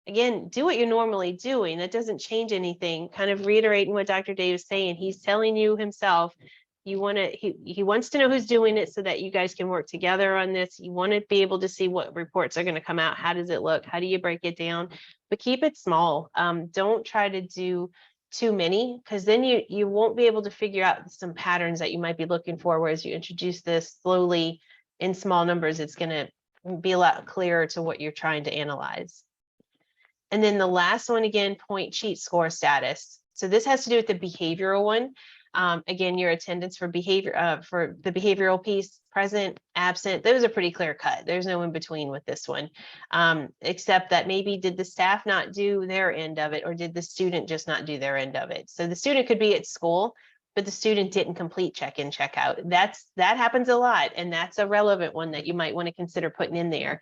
Again, do what you're normally doing. That doesn't change anything. Kind of reiterating what Dr. Dave is saying. He's telling you himself, he wants to know who's doing it so that you guys can work together on this. You want to be able to see what reports are going to come out. How does it look? How do you break it down? But keep it small. Don't try to do too many, because then you won't be able to figure out some patterns that you might be looking for. Whereas you introduce this slowly in small numbers, it's going to be a lot clearer to what you're trying to analyze. And then the last one, again, point cheat score status. So this has to do with the behavioral one. Again, your attendance for behavior, for the behavioral piece, present, absent, those are pretty clear cut. There's no in between with this one, except that maybe did the staff not do their end of it, or did the student just not do their end of it? So the student could be at school, but the student didn't complete check-in, check-out. That happens a lot, and that's a relevant one that you might want to consider putting in there,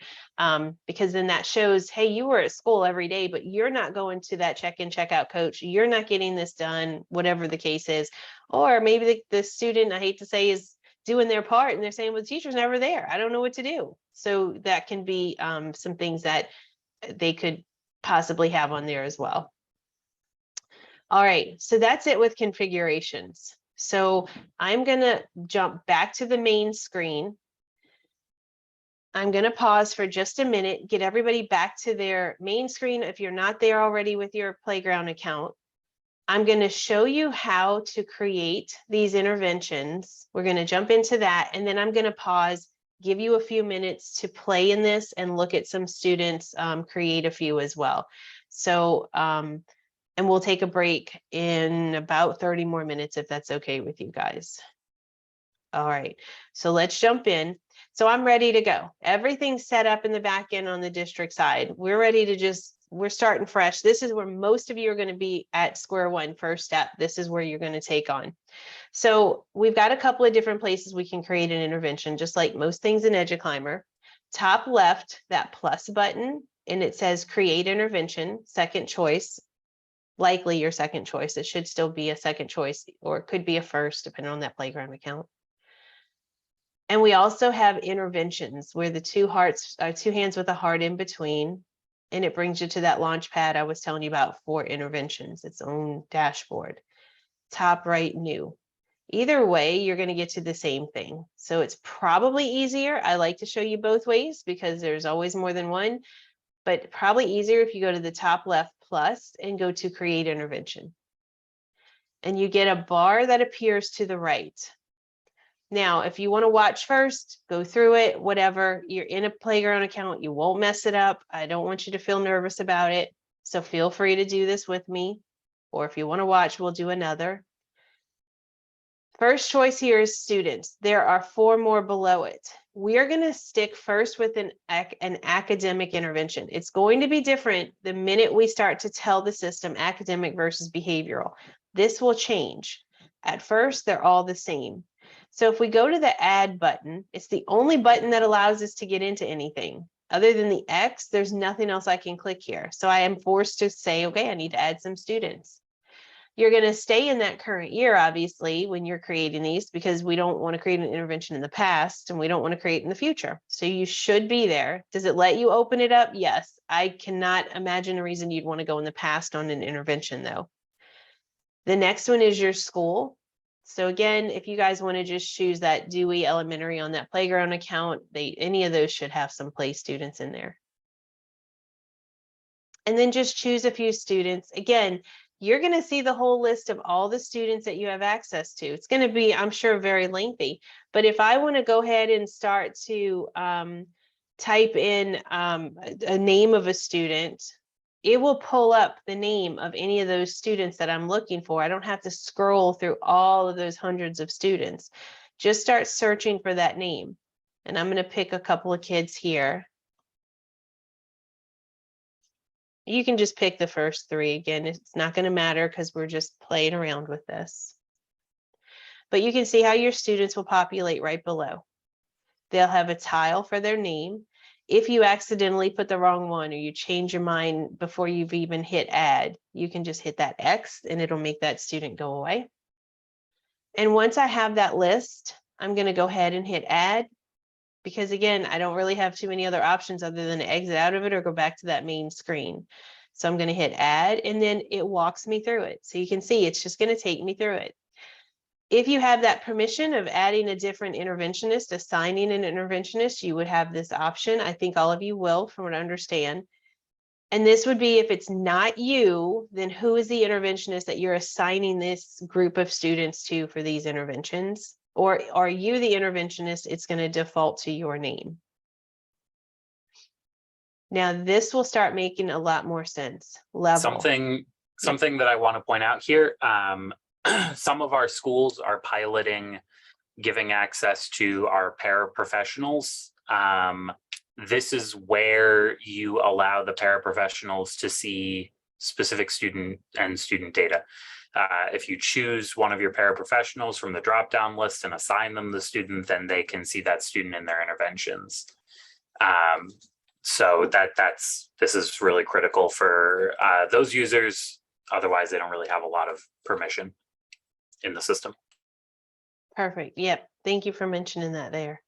because then that shows, hey, you were at school every day, but you're not going to that check-in, check-out coach. You're not getting this done, whatever the case is. Or maybe the student, I hate to say, is doing their part and they're saying, well, the teacher's never there. I don't know what to do. So that can be some things that they could possibly have on there as well. All right, so that's it with configurations. So I'm going to jump back to the main screen. I'm going to pause for just a minute, get everybody back to their main screen if you're not there already with your Playground account. I'm going to show you how to create these interventions. We're going to jump into that, and then I'm going to pause, give you a few minutes to play in this and look at some students create a few as well. So, and we'll take a break in about 30 more minutes if that's okay with you guys. All right, so let's jump in. So I'm ready to go. Everything's set up in the back end on the district side. We're ready to we're starting fresh. This is where most of you are going to be at square one, first step. This is where you're going to take on. So we've got a couple of different places we can create an intervention, just like most things in eduClimber. Top left, that plus button, and it says create intervention, second choice. Likely your second choice. It should still be a second choice, or it could be a first, depending on that Playground account. And we also have interventions where the two hands with a heart in between, and it brings you to that launch pad I was telling you about for interventions, its own dashboard. Top right, new. Either way, you're going to get to the same thing. So it's probably easier. I like to show you both ways because there's always more than one, but probably easier if you go to the top left plus and go to create intervention. And you get a bar that appears to the right. Now, if you want to watch first, go through it, whatever. You're in a Playground account, you won't mess it up. I don't want you to feel nervous about it. So feel free to do this with me. Or if you want to watch, we'll do another. First choice here is students. There are 4 more below it. We are going to stick first with an academic intervention. It's going to be different the minute we start to tell the system academic versus behavioral. This will change. At first, they're all the same. So if we go to the add button, it's the only button that allows us to get into anything. Other than the X, there's nothing else I can click here. So I am forced to say, okay, I need to add some students. You're going to stay in that current year, obviously, when you're creating these, because we don't want to create an intervention in the past and we don't want to create in the future. So you should be there. Does it let you open it up? Yes. I cannot imagine a reason you'd want to go in the past on an intervention, though. The next one is your school. So again, if you guys want to just choose that Dewey Elementary on that playground account, any of those should have some play students in there. And then just choose a few students. Again, you're going to see the whole list of all the students that you have access to. It's going to be, I'm sure, very lengthy. But if I want to go ahead and start to type in a name of a student, it will pull up the name of any of those students that I'm looking for. I don't have to scroll through all of those hundreds of students. Just start searching for that name. And I'm going to pick a couple of kids here. You can just pick the first three. Again, it's not going to matter because we're just playing around with this. But you can see how your students will populate right below. They'll have a tile for their name. If you accidentally put the wrong one or you change your mind before you've even hit add, you can just hit that X and it'll make that student go away. And once I have that list, I'm going to go ahead and hit add, because again, I don't really have too many other options other than to exit out of it or go back to that main screen. So I'm going to hit add and then it walks me through it. So you can see it's just going to take me through it. If you have that permission of adding a different interventionist, assigning an interventionist, you would have this option. I think all of you will, from what I understand. And this would be if it's not you, then who is the interventionist that you're assigning this group of students to for these interventions? Or are you the interventionist? It's going to default to your name. Now, this will start making a lot more sense. Level. Something that I want to point out here. Some of our schools are piloting giving access to our paraprofessionals. This is where you allow the paraprofessionals to see specific student data. If you choose one of your paraprofessionals from the drop-down list and assign them the student, then they can see that student in their interventions. So this is really critical for those users. Otherwise, they don't really have a lot of permission in the system. Perfect. Yep. Thank you for mentioning that there.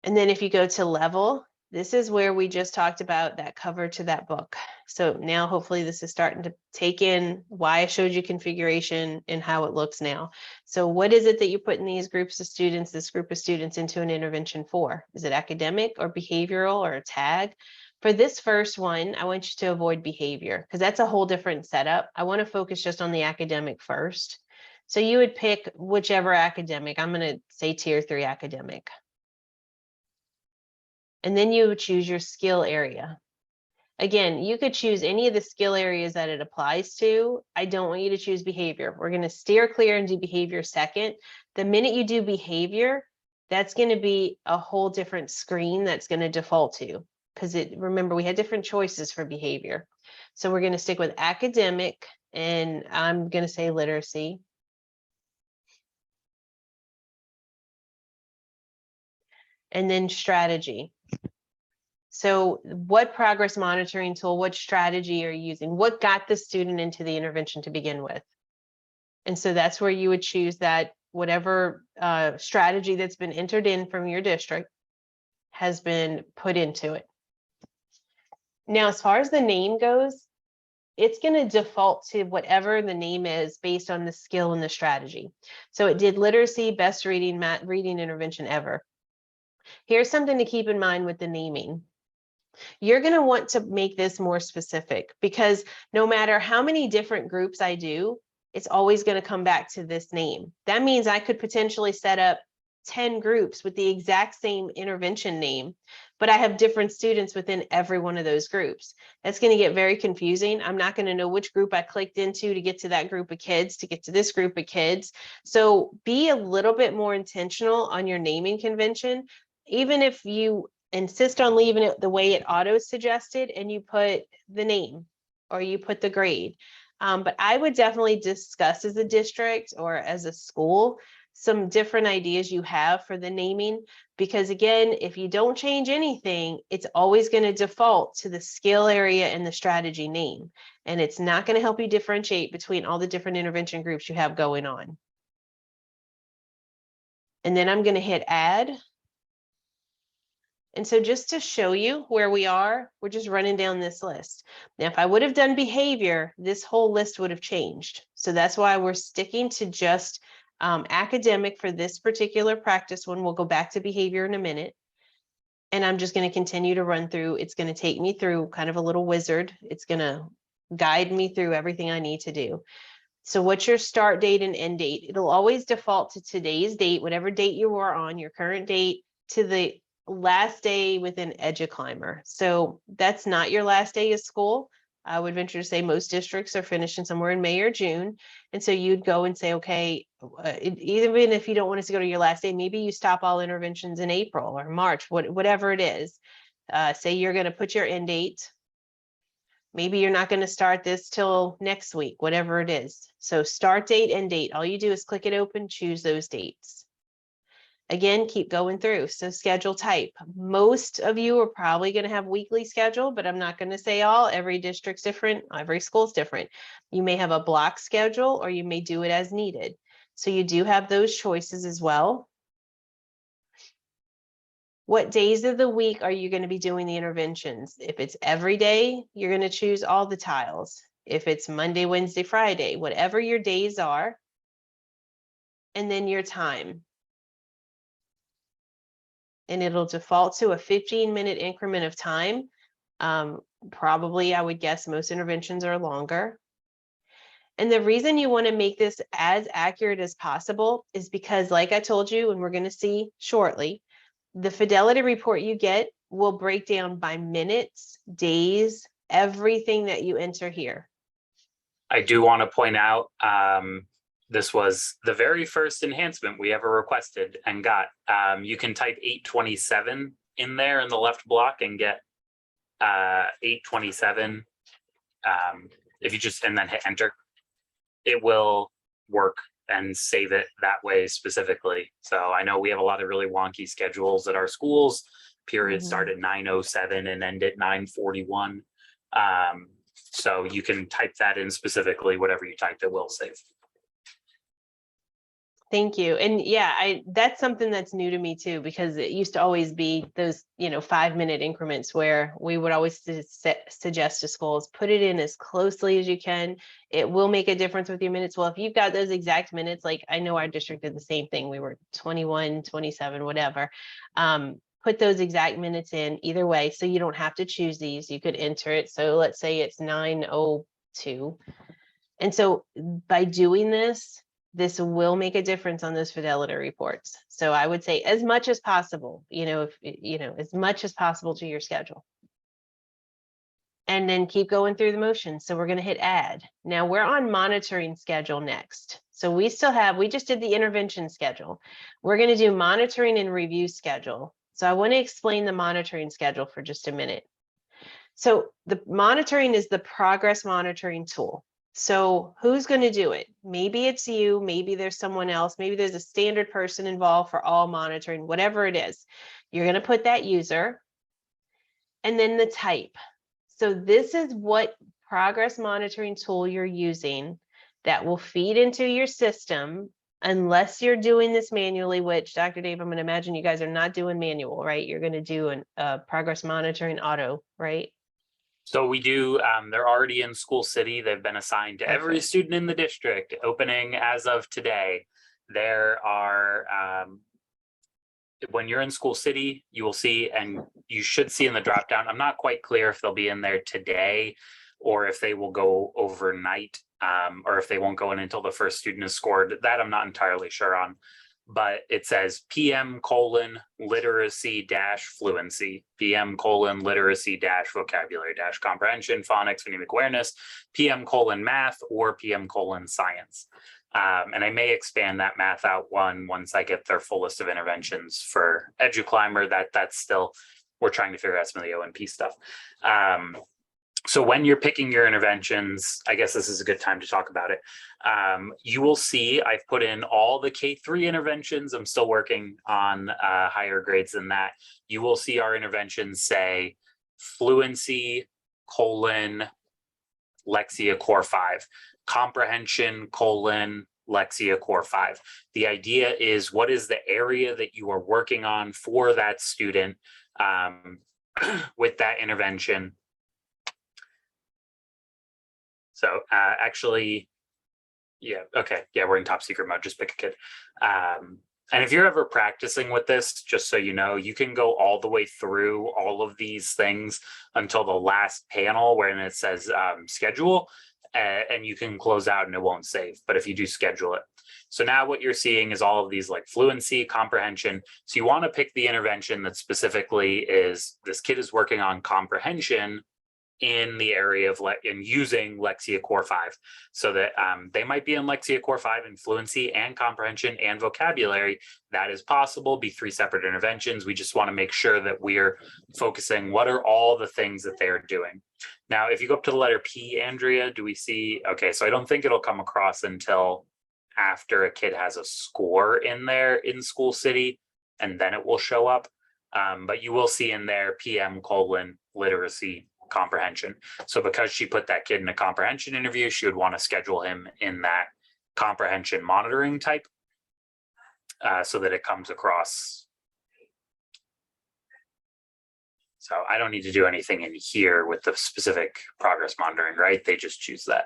And then if you go to level, this is where we just talked about that cover to that book. So now hopefully this is starting to take in why I showed you configuration and how it looks now. So what is it that you put in these groups of students, this group of students into an intervention for? Is it academic or behavioral or a tag? For this first one, I want you to avoid behavior because that's a whole different setup. I want to focus just on the academic first. So you would pick whichever academic. I'm going to say tier 3 academic. And then you would choose your skill area. Again, you could choose any of the skill areas that it applies to. I don't want you to choose behavior. We're going to steer clear and do behavior second. The minute you do behavior, that's going to be a whole different screen that's going to default to. Because remember, we had different choices for behavior. So we're going to stick with academic, and I'm going to say literacy. And then strategy. So what progress monitoring tool, what strategy are you using? What got the student into the intervention to begin with? And so that's where you would choose that whatever strategy that's been entered in from your district has been put into it. Now, as far as the name goes, it's going to default to whatever the name is based on the skill and the strategy. So it did literacy, best reading intervention ever. Here's something to keep in mind with the naming. You're going to want to make this more specific because no matter how many different groups I do, it's always going to come back to this name. That means I could potentially set up 10 groups with the exact same intervention name, but I have different students within every one of those groups. That's going to get very confusing. I'm not going to know which group I clicked into to get to that group of kids, to get to this group of kids. So be a little bit more intentional on your naming convention, even if you insist on leaving it the way it auto suggested and you put the name or you put the grade. But I would definitely discuss as a district or as a school some different ideas you have for the naming, because again, if you don't change anything, it's always going to default to the skill area and the strategy name. And it's not going to help you differentiate between all the different intervention groups you have going on. And then I'm going to hit add. And so just to show you where we are, we're just running down this list. Now, if I would have done behavior, this whole list would have changed. So that's why we're sticking to just academic for this particular practice one. We'll go back to behavior in a minute. And I'm just going to continue to run through. It's going to take me through kind of a little wizard. It's going to guide me through everything I need to do. So what's your start date and end date? It'll always default to today's date, whatever date you are on, your current date, to the last day within eduClimber. So that's not your last day of school. I would venture to say most districts are finishing somewhere in May or June. And so you'd go and say, okay, even if you don't want us to go to your last day, maybe you stop all interventions in April or March, whatever it is. Say you're going to put your end date. Maybe you're not going to start this till next week, whatever it is. So start date, end date. All you do is click it open, choose those dates. Again, keep going through. So schedule type. Most of you are probably going to have weekly schedule, but I'm not going to say all. Every district's different. Every school's different. You may have a block schedule or you may do it as needed. So you do have those choices as well. What days of the week are you going to be doing the interventions? If it's every day, you're going to choose all the tiles. If it's Monday, Wednesday, Friday, whatever your days are, and then your time. And it'll default to a 15-minute increment of time. Probably, I would guess most interventions are longer. And the reason you want to make this as accurate as possible is because, like I told you, and we're going to see shortly, the fidelity report you get will break down by minutes, days, everything that you enter here. I do want to point out, this was the very first enhancement we ever requested and got. You can type 827 in there in the left block and get 827. If you just, and then hit enter, it will work and save it that way specifically. So I know we have a lot of really wonky schedules at our schools. Periods start at 9:07 and end at 9:41. So you can type that in specifically, whatever you type, it will save. Thank you. And yeah, that's something that's new to me too, because it used to always be those, 5-minute increments where we would always suggest to schools, put it in as closely as you can. It will make a difference with your minutes. Well, if you've got those exact minutes, like I know our district did the same thing. We were 21, 27, whatever. Put those exact minutes in either way. So you don't have to choose these. You could enter it. So let's say it's 9:02. And so by doing this will make a difference on those fidelity reports. So I would say as much as possible, as much as possible to your schedule. And then keep going through the motions. So we're going to hit add. Now we're on monitoring schedule next. So we just did the intervention schedule. We're going to do monitoring and review schedule. So I want to explain the monitoring schedule for just a minute. So the monitoring is the progress monitoring tool. So who's going to do it? Maybe it's you, maybe there's someone else, maybe there's a standard person involved for all monitoring, whatever it is. You're going to put that user and then the type. So this is what progress monitoring tool you're using that will feed into your system, unless you're doing this manually, which Dr. Dave, I'm going to imagine you guys are not doing manual, right? You're going to do a progress monitoring auto, right? So we do, they're already in School City. They've been assigned to every student in the district. Opening as of today. There are, when you're in School City, you will see, and you should see in the drop down. I'm not quite clear if they'll be in there today or if they will go overnight, or if they won't go in until the first student is scored. That I'm not entirely sure on. But it says PM:literacy-fluency, PM:literacy-vocabulary-comprehension, phonics, phonemic awareness, PM:math, or PM:science. And I may expand that math out once I get their full list of interventions for eduClimber. That's still, we're trying to figure out some of the O&P stuff. So when you're picking your interventions, I guess this is a good time to talk about it. You will see I've put in all the K3 interventions. I'm still working on higher grades than that. You will see our interventions say fluency, Lexia Core 5, comprehension, Lexia Core 5. The idea is, what is the area that you are working on for that student with that intervention? So actually, yeah, okay. Yeah, we're in top secret mode. Just pick a kid. And if you're ever practicing with this, just so you know, you can go all the way through all of these things until the last panel when it says schedule, and you can close out and it won't save. But if you do schedule it. So now what you're seeing is all of these like fluency, comprehension. So you want to pick the intervention that specifically is, this kid is working on comprehension in the area of using Lexia Core 5, so that they might be in Lexia Core 5 in fluency and comprehension and vocabulary. That is possible, be 3 separate interventions. We just want to make sure that we're focusing what are all the things that they are doing. Now, if you go up to the letter P, Andrea, do we see? Okay, so I don't think it'll come across until after a kid has a score in there in School City, and then it will show up. But you will see in there PM : literacy comprehension. So because she put that kid in a comprehension interview, she would want to schedule him in that comprehension monitoring type, so that it comes across. So I don't need to do anything in here with the specific progress monitoring, right? They just choose that.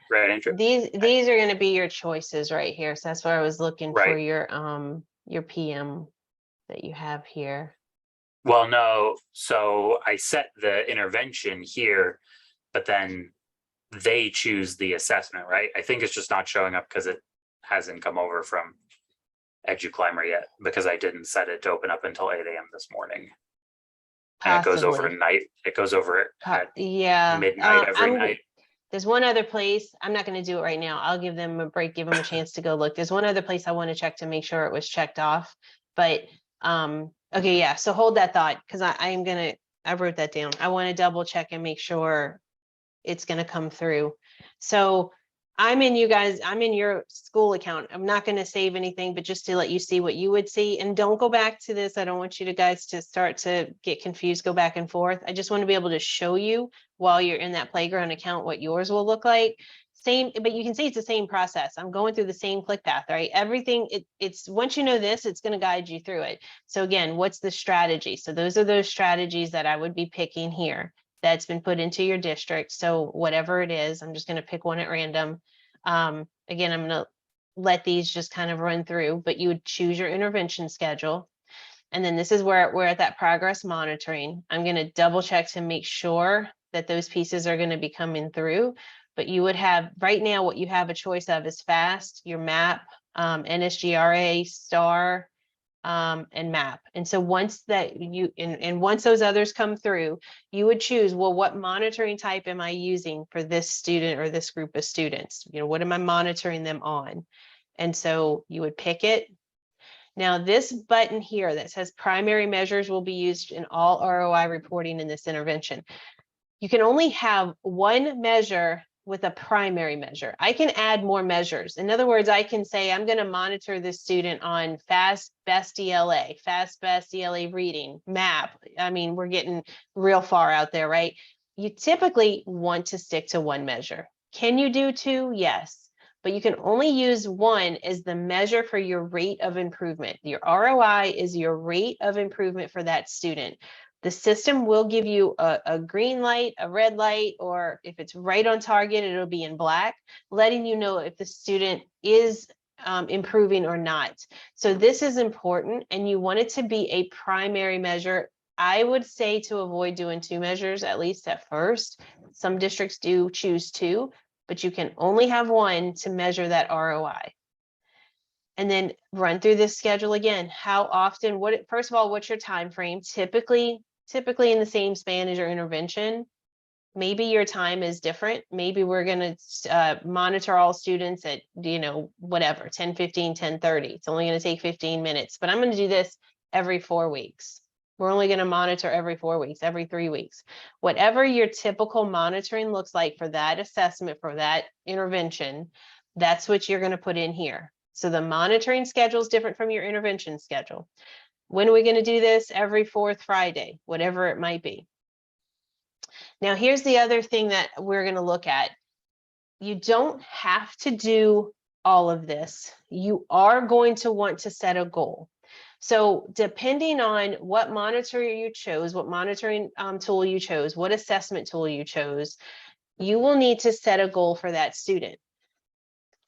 Right, Andrew? These are going to be your choices right here. So that's why I was looking for Right. your PM that you have here. Well, no, so I set the intervention here, but then they choose the assessment, right? I think it's just not showing up because it hasn't come over from eduClimber yet, because I didn't set it to open up until 8 a.m. this morning. And it goes over Possibly. at night. It goes over at Yeah. midnight every night. There's one other place. I'm not going to do it right now. I'll give them a break, give them a chance to go look. There's one other place I want to check to make sure it was checked off. But okay, yeah. So hold that thought, because I wrote that down. I want to double check and make sure it's going to come through. So I'm in your school account. I'm not going to save anything, but just to let you see what you would see. And don't go back to this. I don't want you guys to start to get confused, go back and forth. I just want to be able to show you while you're in that playground account what yours will look like. Same, but you can see it's the same process. I'm going through the same click path, right? Everything, it's once you know this, it's going to guide you through it. So again, what's the strategy? So those are those strategies that I would be picking here that's been put into your district. So whatever it is, I'm just going to pick one at random. Again, I'm going to let these just kind of run through, but you would choose your intervention schedule. And then this is where we're at that progress monitoring. I'm going to double check to make sure that those pieces are going to be coming through. But you would have right now, what you have a choice of is FAST, your MAP, NSGRA, STAR, and MAP. And so once that once those others come through, you would choose, well, what monitoring type am I using for this student or this group of students? You know, what am I monitoring them on? And so you would pick it. Now this button here that says primary measures will be used in all ROI reporting in this intervention. You can only have one measure with a primary measure. I can add more measures. In other words, I can say I'm going to monitor this student on fast best ELA, fast best ELA reading, MAP. I mean, we're getting real far out there, right? You typically want to stick to one measure. Can you do 2? Yes, but you can only use one as the measure for your rate of improvement. Your ROI is your rate of improvement for that student. The system will give you a green light, a red light, or if it's right on target, it'll be in black, letting you know if the student is improving or not. So this is important, and you want it to be a primary measure. I would say to avoid doing 2 measures, at least at first. Some districts do choose 2, but you can only have one to measure that ROI. And then run through this schedule again. How often, first of all, what's your time frame? Typically in the same span as your intervention. Maybe your time is different. Maybe we're going to monitor all students at, whatever, 10:15, 10:30. It's only going to take 15 minutes, but I'm going to do this every 4 weeks. We're only going to monitor every 4 weeks, every 3 weeks. Whatever your typical monitoring looks like for that assessment, for that intervention, that's what you're going to put in here. So the monitoring schedule is different from your intervention schedule. When are we going to do this? Every 4th Friday, whatever it might be. Now, here's the other thing that we're going to look at. You don't have to do all of this. You are going to want to set a goal. So depending on what monitor you chose, what monitoring tool you chose, what assessment tool you chose, you will need to set a goal for that student.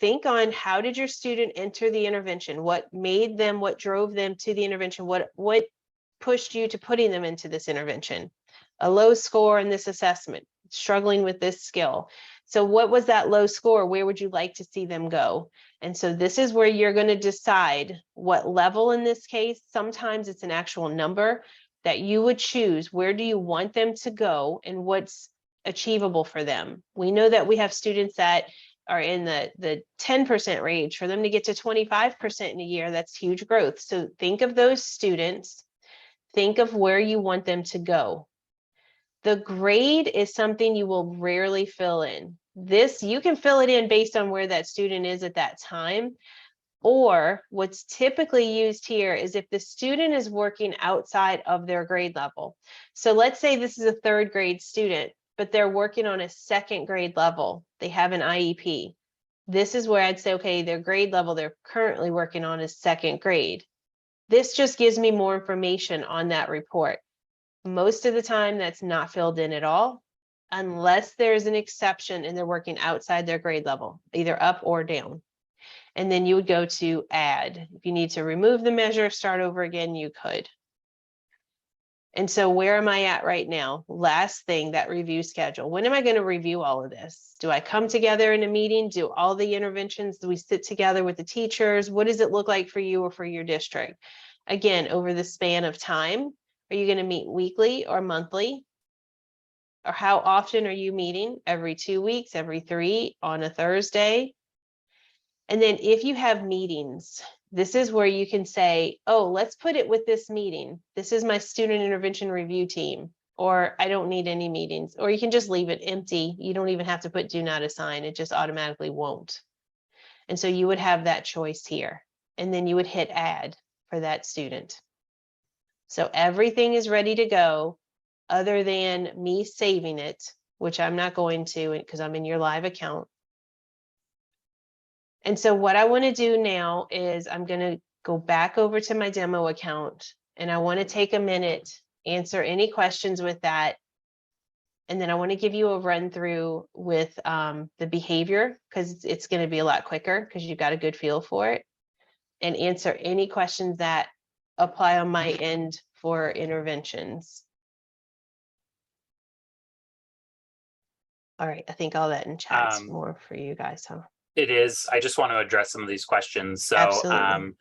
Think on how did your student enter the intervention? What made them, what drove them to the intervention? What pushed you to putting them into this intervention? A low score in this assessment, struggling with this skill. So what was that low score? Where would you like to see them go? And so this is where you're going to decide what level in this case. Sometimes it's an actual number that you would choose. Where do you want them to go and what's achievable for them? We know that we have students that are in the 10% range. For them to get to 25% in a year, that's huge growth. So think of those students. Think of where you want them to go. The grade is something you will rarely fill in. This, you can fill it in based on where that student is at that time. Or what's typically used here is if the student is working outside of their grade level. So let's say this is a 3rd grade student, but they're working on a 2nd grade level. They have an IEP. This is where I'd say, okay, their grade level they're currently working on is 2nd grade. This just gives me more information on that report. Most of the time that's not filled in at all, unless there's an exception and they're working outside their grade level, either up or down. And then you would go to add. If you need to remove the measure, start over again, you could. And so where am I at right now? Last thing, that review schedule. When am I going to review all of this? Do I come together in a meeting? Do all the interventions? Do we sit together with the teachers? What does it look like for you or for your district? Again, over the span of time, are you going to meet weekly or monthly? Or how often are you meeting? Every 2 weeks, every 3, on a Thursday? And then if you have meetings, this is where you can say, oh, let's put it with this meeting. This is my student intervention review team, or I don't need any meetings, or you can just leave it empty. You don't even have to put do not assign. It just automatically won't. And so you would have that choice here. And then you would hit add for that student. So everything is ready to go other than me saving it, which I'm not going to because I'm in your live account. And so what I want to do now is I'm going to go back over to my demo account and I want to take a minute, answer any questions with that. And then I want to give you a run through with the behavior because it's going to be a lot quicker because you've got a good feel for it, and answer any questions that apply on my end for interventions. All right, I think all that in chat's more for you guys, huh? It is. I just want to address some of these questions. So, Absolutely.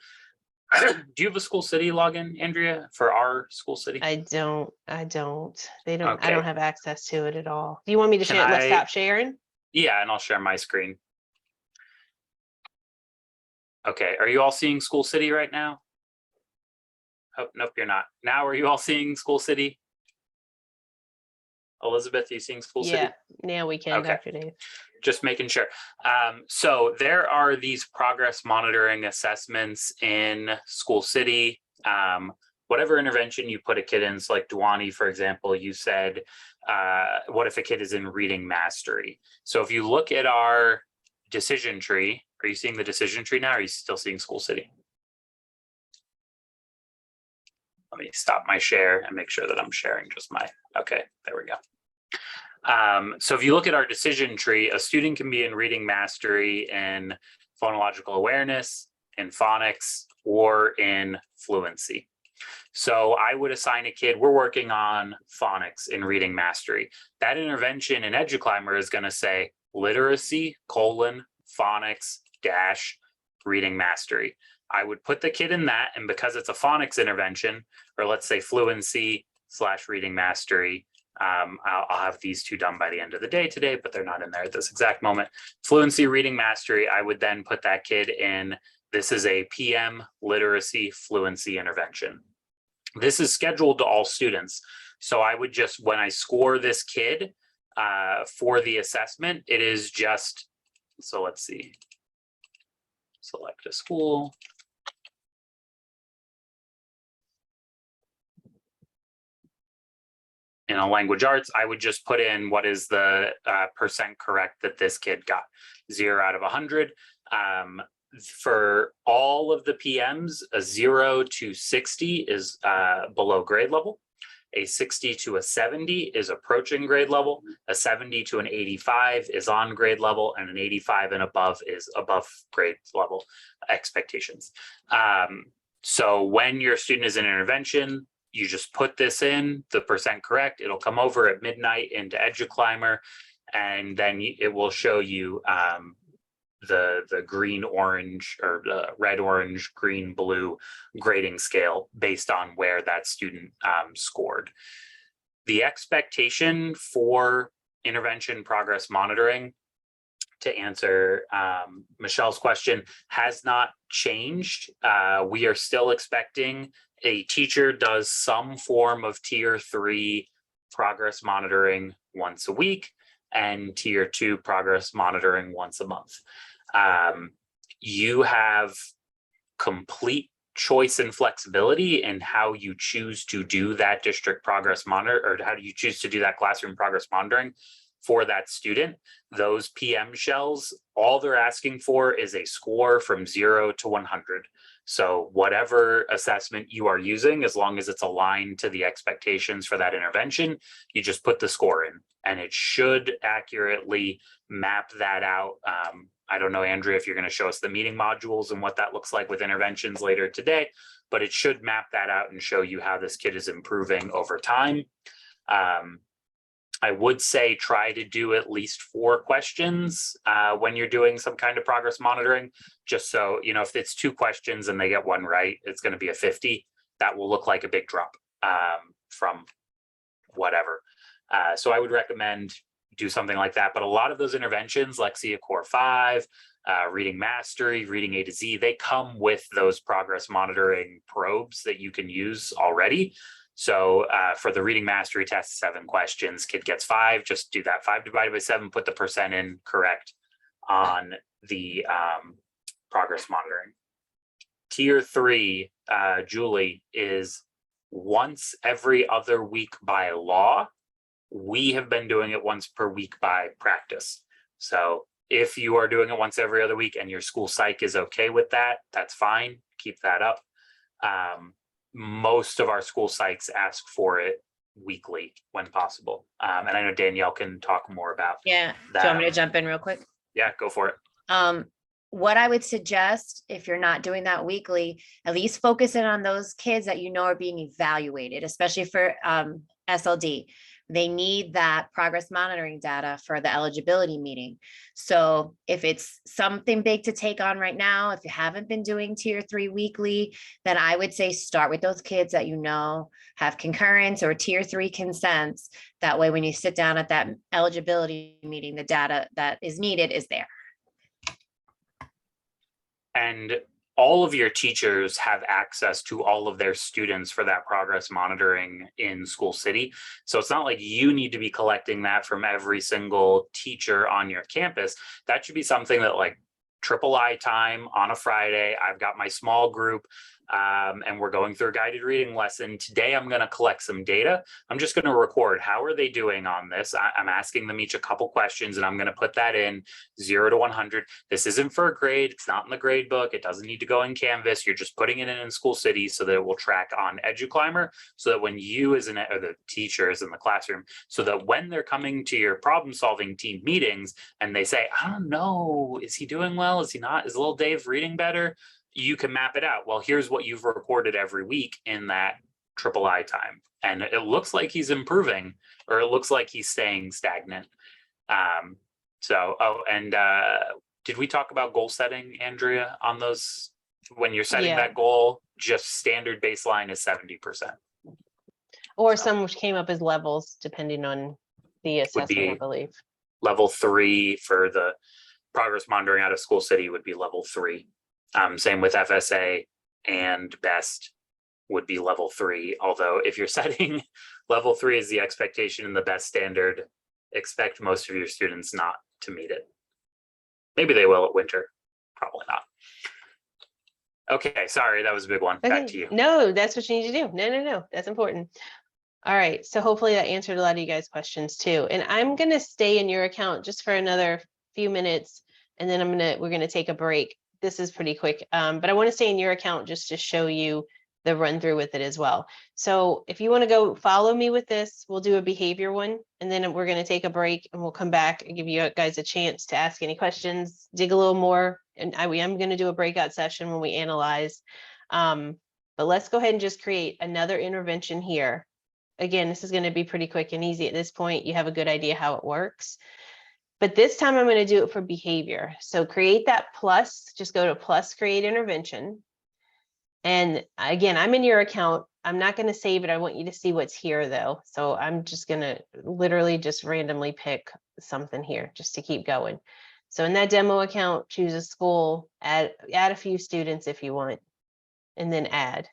do you have a School City login, Andrea, for our School City? I don't. They don't, I Okay. don't have access to it at all. Do you want me to Can share? Let's I? stop sharing. Yeah, and I'll share my screen. Okay. Are you all seeing School City right now? Oh, nope, you're not. Now, are you all seeing School City? Elizabeth, are you seeing School City? Yeah, now we can, Okay. Dr. Dave. Just making sure. So there are these progress monitoring assessments in School City. Whatever intervention you put a kid in, so like Duani, for example, you said, what if a kid is in reading mastery? So if you look at our decision tree, are you seeing the decision tree now? Or are you still seeing School City? Let me stop my share and make sure that I'm sharing just my, okay, there we go. So if you look at our decision tree, a student can be in reading mastery in phonological awareness, in phonics, or in fluency. So I would assign a kid, we're working on phonics in reading mastery. That intervention in eduClimber is going to say literacy, phonics, reading mastery. I would put the kid in that, and because it's a phonics intervention, or let's say fluency / reading mastery, I'll have these two done by the end of the day today, but they're not in there at this exact moment. Fluency, reading mastery, I would then put that kid in, this is a PM literacy fluency intervention. This is scheduled to all students. So I would just, when I score this kid for the assessment, it is just, so let's see, select a school. In a language arts, I would just put in what is the percent correct that this kid got, 0 out of 100. For all of the PMs, a 0 to 60 is below grade level. A 60 to a 70 is approaching grade level. A 70 to an 85 is on grade level, and an 85 and above is above grade level expectations. So when your student is in intervention, you just put this in, the percent correct, it'll come over at midnight into eduClimber, and then it will show you the green, orange, or the red, orange, green, blue grading scale based on where that student scored. The expectation for intervention progress monitoring, to answer Michelle's question, has not changed. We are still expecting a teacher does some form of tier 3 progress monitoring once a week and tier 2 progress monitoring once a month. You have complete choice and flexibility in how you choose to do that district progress monitor, or how do you choose to do that classroom progress monitoring for that student. Those PM shells, all they're asking for is a score from 0 to 100. So whatever assessment you are using, as long as it's aligned to the expectations for that intervention, you just put the score in, and it should accurately map that out. I don't know, Andrea, if you're going to show us the meeting modules and what that looks like with interventions later today, but it should map that out and show you how this kid is improving over time. I would say try to do at least 4 questions when you're doing some kind of progress monitoring, just so, you know, if it's 2 questions and they get 1 right, it's going to be a 50. That will look like a big drop from whatever. So I would recommend do something like that. But a lot of those interventions, Lexia Core 5, Reading Mastery, Reading A to Z, they come with those progress monitoring probes that you can use already. So for the Reading Mastery test, 7 questions, kid gets 5, just do that 5 divided by 7, put the percent in correct on the progress monitoring. Tier 3, Julie, is once every other week by law. We have been doing it once per week by practice. So if you are doing it once every other week and your school psych is okay with that, that's fine, keep that up. Most of our school psychs ask for it weekly when possible. And I know Danielle can talk more about Yeah. that. Do you want me to jump in real quick? Yeah, go for it. What I would suggest, if you're not doing that weekly, at least focus in on those kids that you know are being evaluated, especially for SLD. They need that progress monitoring data for the eligibility meeting. So if it's something big to take on right now, if you haven't been doing tier 3 weekly, then I would say start with those kids that you know have concurrence or tier 3 consents. That way, when you sit down at that eligibility meeting, the data that is needed is there. And all of your teachers have access to all of their students for that progress monitoring in School City. So it's not like you need to be collecting that from every single teacher on your campus. That should be something that, like, III time on a Friday, I've got my small group and we're going through a guided reading lesson. Today, I'm going to collect some data. I'm just going to record how are they doing on this. I'm asking them each a couple questions, and I'm going to put that in 0 to 100. This isn't for a grade. It's not in the grade book. It doesn't need to go in Canvas. You're just putting it in School City so that it will track on eduClimber, so that when you as or the teachers in the classroom, so that when they're coming to your problem solving team meetings and they say, I don't know, is he doing well? Is he not? Is little Dave reading better? You can map it out. Well, here's what you've recorded every week in that III time. And it looks like he's improving, or it looks like he's staying stagnant. Did we talk about goal setting, Andrea, on those? When you're setting that goal, just standard baseline is 70%. Or some which came up as levels, depending on the assessment, I believe. Level 3 for the progress monitoring out of School City would be level 3. Same with FSA and BEST. would be level 3. Although if you're setting level 3 as the expectation and the best standard, expect most of your students not to meet it. Maybe they will at winter, probably not. Okay, sorry, that was a big one. Back to you. No, that's what you need to do. No, that's important. All right, so hopefully that answered a lot of you guys' questions too. And I'm gonna stay in your account just for another few minutes, and then we're gonna take a break. This is pretty quick, but I want to stay in your account just to show you the run through with it as well. So if you want to go follow me with this, we'll do a behavior one, and then we're gonna take a break, and we'll come back and give you guys a chance to ask any questions, dig a little more, and I am gonna do a breakout session when we analyze. But let's go ahead and just create another intervention here. Again, this is going to be pretty quick and easy at this point. You have a good idea how it works. But this time I'm going to do it for behavior. So create that plus, just go to plus create intervention. And again, I'm in your account. I'm not going to save it. I want you to see what's here though. So I'm just going to literally just randomly pick something here just to keep going. So in that demo account, choose a school, add a few students if you want, and then add.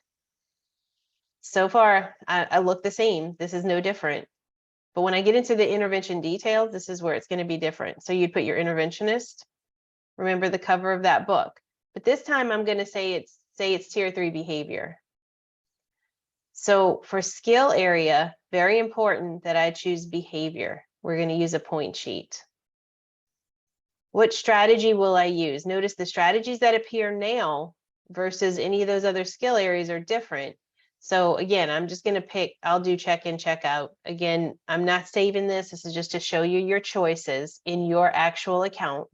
So far, I look the same. This is no different. But when I get into the intervention details, this is where it's going to be different. So you'd put your interventionist, remember the cover of that book. But this time I'm going to say it's tier 3 behavior. So for skill area, very important that I choose behavior. We're going to use a point sheet. What strategy will I use? Notice the strategies that appear now versus any of those other skill areas are different. So again, I'm just going to pick, I'll do check in, check out. Again, I'm not saving this. This is just to show you your choices in your actual account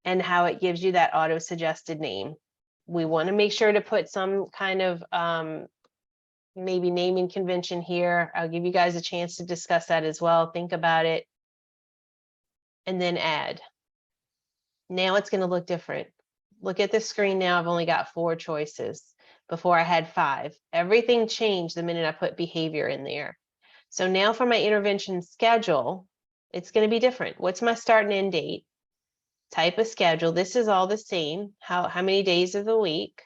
and how it gives you that auto suggested name. We want to make sure to put some kind of maybe naming convention here. I'll give you guys a chance to discuss that as well. Think about it. And then add. Now it's going to look different. Look at the screen now. I've only got 4 choices. Before I had 5. Everything changed the minute I put behavior in there. So now for my intervention schedule, it's going to be different. What's my start and end date? Type of schedule. This is all the same. How many days of the week?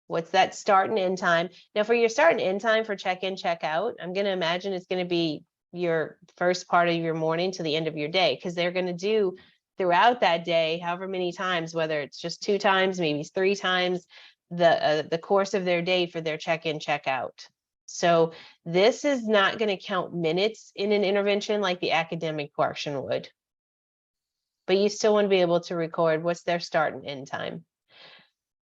What's that start and end time? Now for your start and end time for check in, check out, I'm going to imagine it's going to be your first part of your morning to the end of your day, because they're going to do throughout that day, however many times, whether it's just 2 times, maybe 3 times, the course of their day for their check-in, check-out. So this is not going to count minutes in an intervention like the academic portion would. But you still want to be able to record what's their start and end time.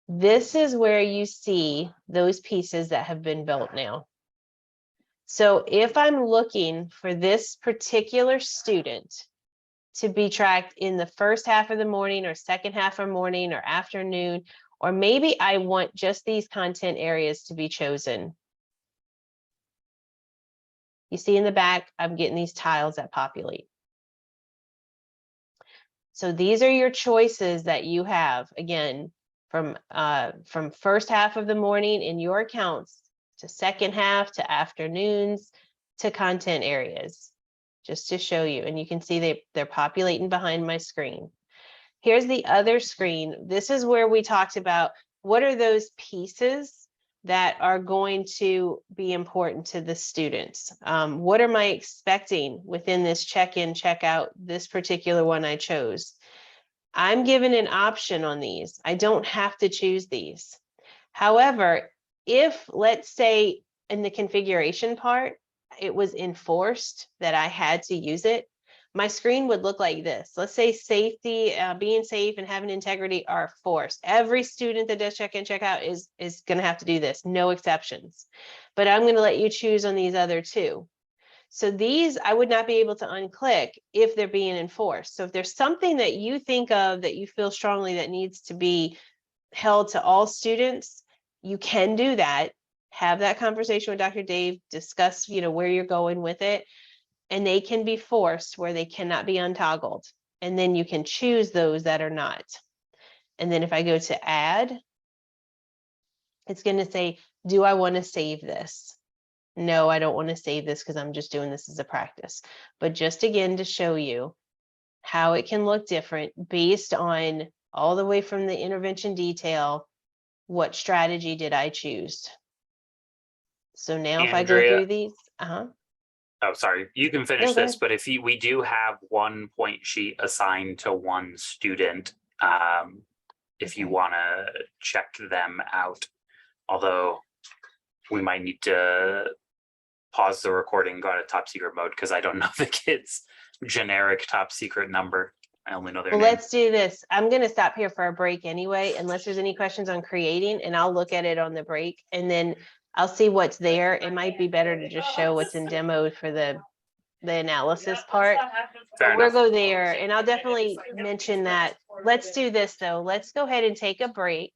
This is where you see those pieces that have been built now. So if I'm looking for this particular student to be tracked in the first half of the morning or second half of morning or afternoon, or maybe I want just these content areas to be chosen. You see in the back, I'm getting these tiles that populate. So these are your choices that you have, again, from first half of the morning in your accounts to second half to afternoons to content areas, just to show you. And you can see they're populating behind my screen. Here's the other screen. This is where we talked about what are those pieces that are going to be important to the students. What am I expecting within this check-in, check-out, this particular one I chose? I'm given an option on these. I don't have to choose these. However, if let's say in the configuration part, it was enforced that I had to use it, my screen would look like this. Let's say safety, being safe and having integrity are forced. Every student that does check in, check out is going to have to do this, no exceptions. But I'm going to let you choose on these other 2. So these I would not be able to unclick if they're being enforced. So if there's something that you think of that you feel strongly that needs to be held to all students, you can do that. Have that conversation with Dr. Dave, discuss, where you're going with it. And they can be forced where they cannot be untoggled. And then you can choose those that are not. And then if I go to add, it's going to say, do I want to save this? No, I don't want to save this because I'm just doing this as a practice. But just again, to show you how it can look different based on all the way from the intervention detail, what strategy did I choose? So now if I go Andrea. through these, Oh, sorry, you can finish No, go this, ahead. but if we do have one point sheet assigned to one student, if you Okay. want to check them out, although we might need to pause the recording, go to top secret mode, because I don't know the kid's generic top secret number. I only know their Well, name. let's do this. I'm going to stop here for a break anyway, unless there's any questions on creating, and I'll look at it on the break, and then I'll see what's there. It might be better to just show what's in demo for the analysis part. Fair We'll enough. go there, and I'll definitely mention that. Let's do this though. Let's go ahead and take a break.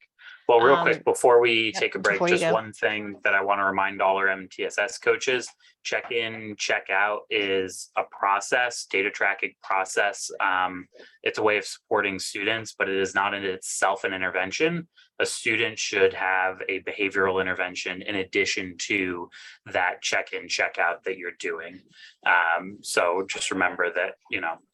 Well, real quick, before we Yep, take a break, before you just go. one thing that I want to remind all our MTSS coaches, check in, check out is a process, data tracking process. It's a way of supporting students, but it is not in itself an intervention. A student should have a behavioral intervention in addition to that check-in, check-out that you're doing. So just remember that,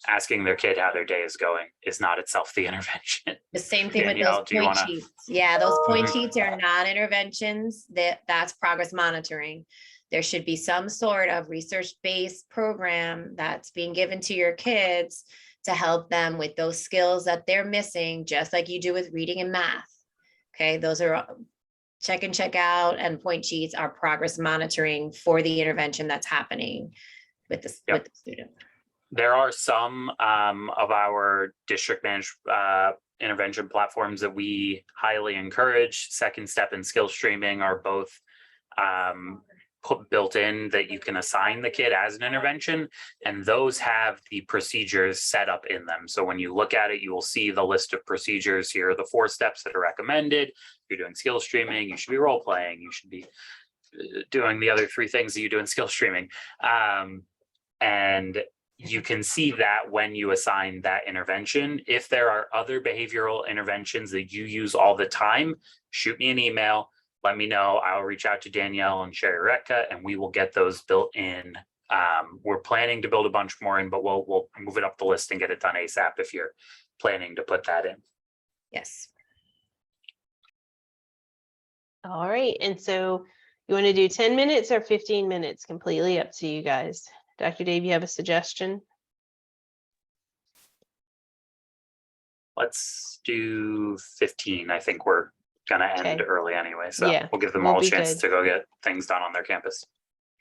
asking their kid how their day is going is not itself the intervention. The same thing with Danielle, those do you point wanna- sheets. Yeah, those point Mhm. sheets are not interventions. That's progress monitoring. There should be some sort of research-based program that's being given to your kids to help them with those skills that they're missing, just like you do with reading and math. Okay, those are check in, check out, and point sheets are progress monitoring for the intervention that's happening with the, Yep. with the student. There are some of our district managed intervention platforms that we highly encourage. Second Step and Skill Streaming are both built in that you can assign the kid as an intervention, and those have the procedures set up in them. So when you look at it, you will see the list of procedures. Here are the 4 steps that are recommended. If you're doing skill streaming, you should be role playing. You should be doing the other 3 things that you do in skill streaming. And you can see that when you assign that intervention. If there are other behavioral interventions that you use all the time, shoot me an email. Let me know. I'll reach out to Danielle and Sherry Retka, and we will get those built in. We're planning to build a bunch more in, but we'll move it up the list and get it done ASAP if you're planning to put that in. Yes. All right, and so you want to do 10 minutes or 15 minutes? Completely up to you guys. Dr. Dave, you have a suggestion? Let's do 15. I think we're gonna end Okay. early anyway, so Yeah, we'll give them we'll all a be chance good. to go get things done on their campus.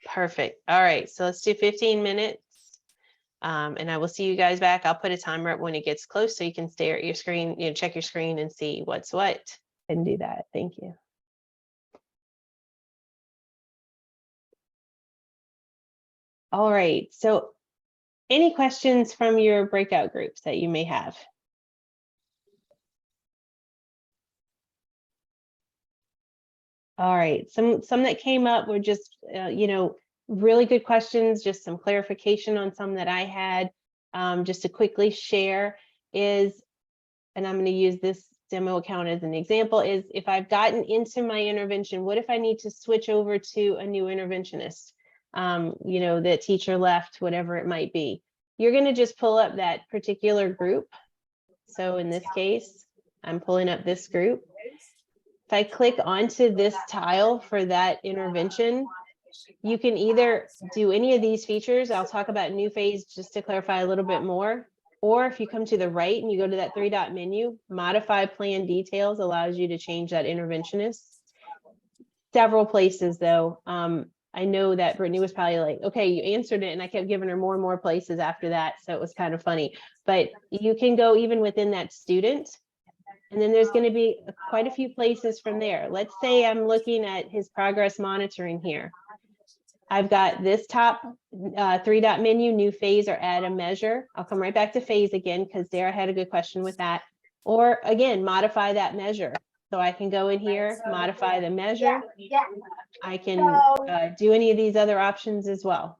Perfect. All right, so let's do 15 minutes. And I will see you guys back. I'll put a timer up when it gets close so you can stare at your screen, check your screen and see what's what, and do that. Thank you. All right, so any questions from your breakout groups that you may have? All right, some that came up were just, really good questions, just some clarification on some that I had. Just to quickly share is, and I'm going to use this demo account as an example, is if I've gotten into my intervention, what if I need to switch over to a new interventionist? That teacher left, whatever it might be. You're going to just pull up that particular group. So in this case, I'm pulling up this group. If I click onto this tile for that intervention, you can either do any of these features. I'll talk about new phase just to clarify a little bit more. Or if you come to the right and you go to that 3-dot menu, modify plan details allows you to change that interventionist. Several places though. I know that Brittany was probably like, okay, you answered it, and I kept giving her more and more places after that. So it was kind of funny, but you can go even within that student. And then there's going to be quite a few places from there. Let's say I'm looking at his progress monitoring here. I've got this top 3-dot menu, new phase or add a measure. I'll come right back to phase again because Dara had a good question with that. Or again, modify that measure. So I can go in here, modify the measure. I can do any of these other options as well.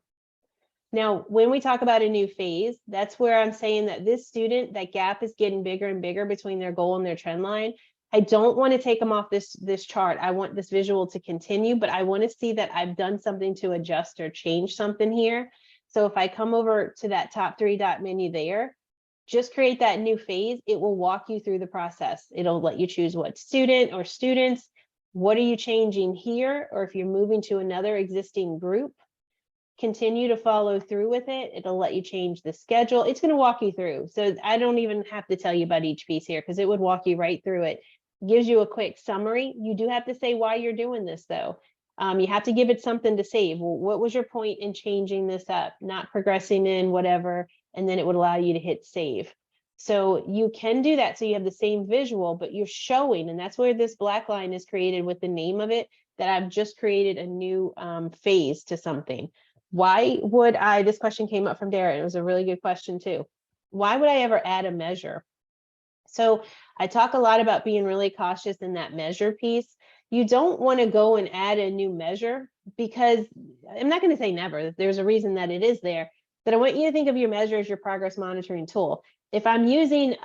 Now, when we talk about a new phase, that's where I'm saying that this student, that gap is getting bigger and bigger between their goal and their trend line. I don't want to take them off this chart. I want this visual to continue, but I want to see that I've done something to adjust or change something here. So if I come over to that top 3-dot menu there, just create that new phase. It will walk you through the process. It'll let you choose what student or students. What are you changing here? Or if you're moving to another existing group, continue to follow through with it. It'll let you change the schedule. It's going to walk you through. So I don't even have to tell you about each piece here because it would walk you right through it. Gives you a quick summary. You do have to say why you're doing this though. You have to give it something to save. Well, what was your point in changing this up, not progressing in whatever, and then it would allow you to hit save. So you can do that. So you have the same visual, but you're showing, and that's where this black line is created with the name of it, that I've just created a new phase to something. Why would I, this question came up from Darren. It was a really good question too. Why would I ever add a measure? So I talk a lot about being really cautious in that measure piece. You don't want to go and add a new measure because I'm not going to say never. There's a reason that it is there, but I want you to think of your measure as your progress monitoring tool. If I'm using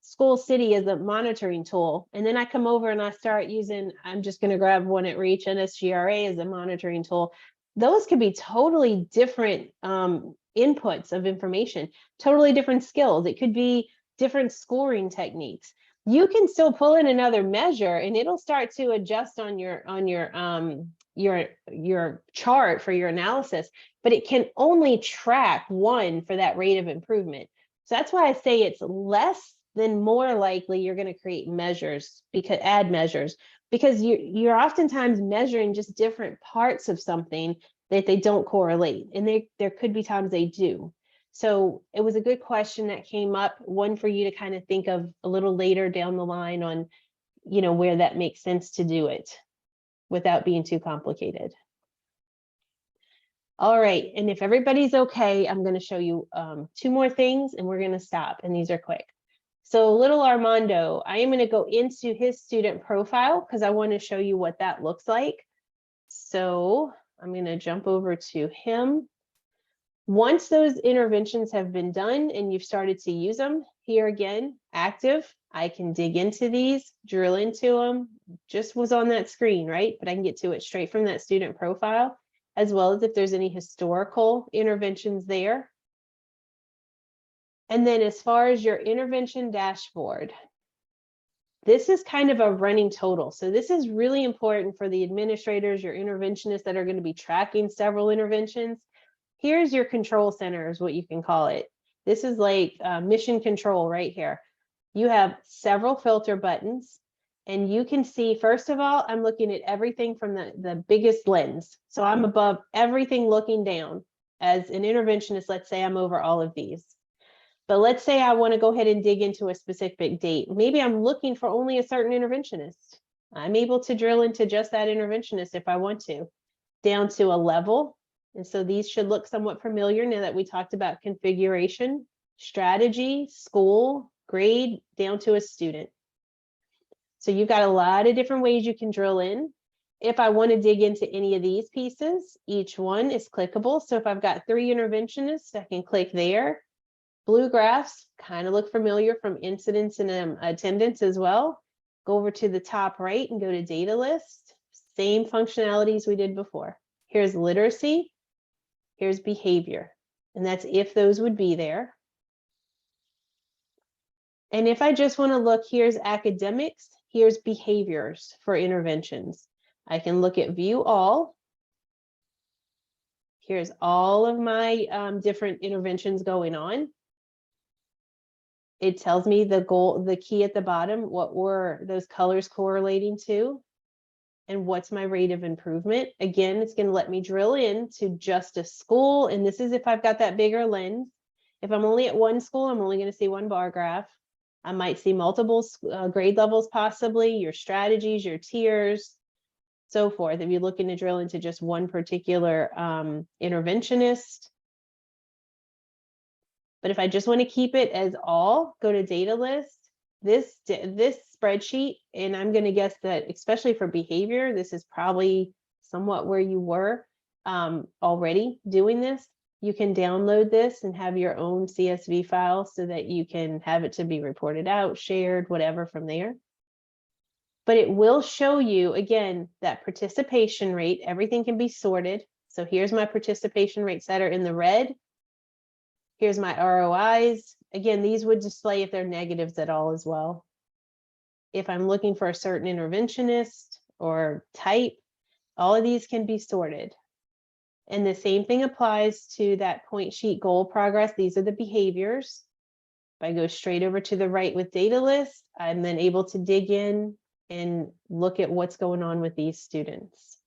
School City as a monitoring tool, and then I come over and I start using, I'm just going to grab one at Reach, NSGRA as a monitoring tool, those could be totally different inputs of information, totally different skills. It could be different scoring techniques. You can still pull in another measure and it'll start to adjust on your chart for your analysis, but it can only track one for that rate of improvement. So that's why I say it's less than more likely you're going to create measures, because add measures, because you're oftentimes measuring just different parts of something that they don't correlate, and there could be times they do. So it was a good question that came up, one for you to kind of think of a little later down the line on, you know, where that makes sense to do it without being too complicated. All right, and if everybody's okay, I'm going to show you 2 more things and we're going to stop, and these are quick. So little Armando, I am going to go into his student profile because I want to show you what that looks like. So I'm going to jump over to him. Once those interventions have been done and you've started to use them, here again, active, I can dig into these, drill into them, just was on that screen, right? But I can get to it straight from that student profile, as well as if there's any historical interventions there. And then as far as your intervention dashboard, this is kind of a running total. So this is really important for the administrators, your interventionists that are going to be tracking several interventions. Here's your control center is what you can call it. This is like mission control right here. You have several filter buttons and you can see, first of all, I'm looking at everything from the biggest lens. So I'm above everything looking down. As an interventionist, let's say I'm over all of these. But let's say I want to go ahead and dig into a specific date. Maybe I'm looking for only a certain interventionist. I'm able to drill into just that interventionist if I want to, down to a level. And so these should look somewhat familiar now that we talked about configuration, strategy, school, grade, down to a student. So you've got a lot of different ways you can drill in. If I want to dig into any of these pieces, each one is clickable. So if I've got 3 interventionists, I can click there. Blue graphs kind of look familiar from incidents and attendance as well. Go over to the top right and go to data list. Same functionalities we did before. Here's literacy. Here's behavior. And that's if those would be there. And if I just want to look, here's academics. Here's behaviors for interventions. I can look at view all. Here's all of my different interventions going on. It tells me the goal, the key at the bottom, what were those colors correlating to, and what's my rate of improvement. Again, it's going to let me drill into just a school. And this is if I've got that bigger lens. If I'm only at one school, I'm only going to see one bar graph. I might see multiple grade levels, possibly your strategies, your tiers, so forth. If you're looking to drill into just one particular interventionist. But if I just want to keep it as all, go to data list, this spreadsheet, and I'm going to guess that especially for behavior, this is probably somewhat where you were already doing this. You can download this and have your own CSV file so that you can have it to be reported out, shared, whatever from there. But it will show you, again, that participation rate. Everything can be sorted. So here's my participation rates that are in the red. Here's my ROIs. Again, these would display if they're negatives at all as well. If I'm looking for a certain interventionist, or type, all of these can be sorted. And the same thing applies to that point sheet goal progress. These are the behaviors. If I go straight over to the right with data list, I'm then able to dig in and look at what's going on with these students.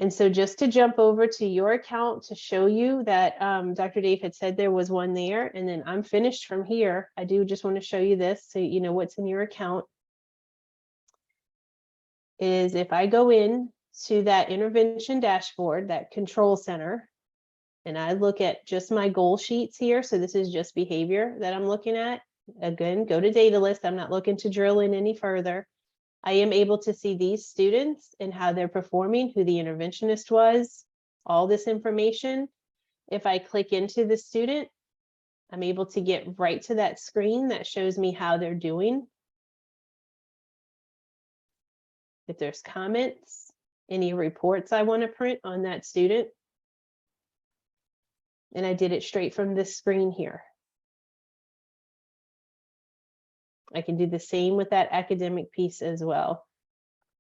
And so just to jump over to your account to show you that Dr. Dave had said there was one there, and then I'm finished from here. I do just want to show you this so you know what's in your account. Is if I go in to that intervention dashboard, that control center, and I look at just my goal sheets here. So this is just behavior that I'm looking at. Again, go to data list. I'm not looking to drill in any further. I am able to see these students and how they're performing, who the interventionist was, all this information. If I click into the student, I'm able to get right to that screen that shows me how they're doing. If there's comments, any reports I want to print on that student. And I did it straight from this screen here. I can do the same with that academic piece as well.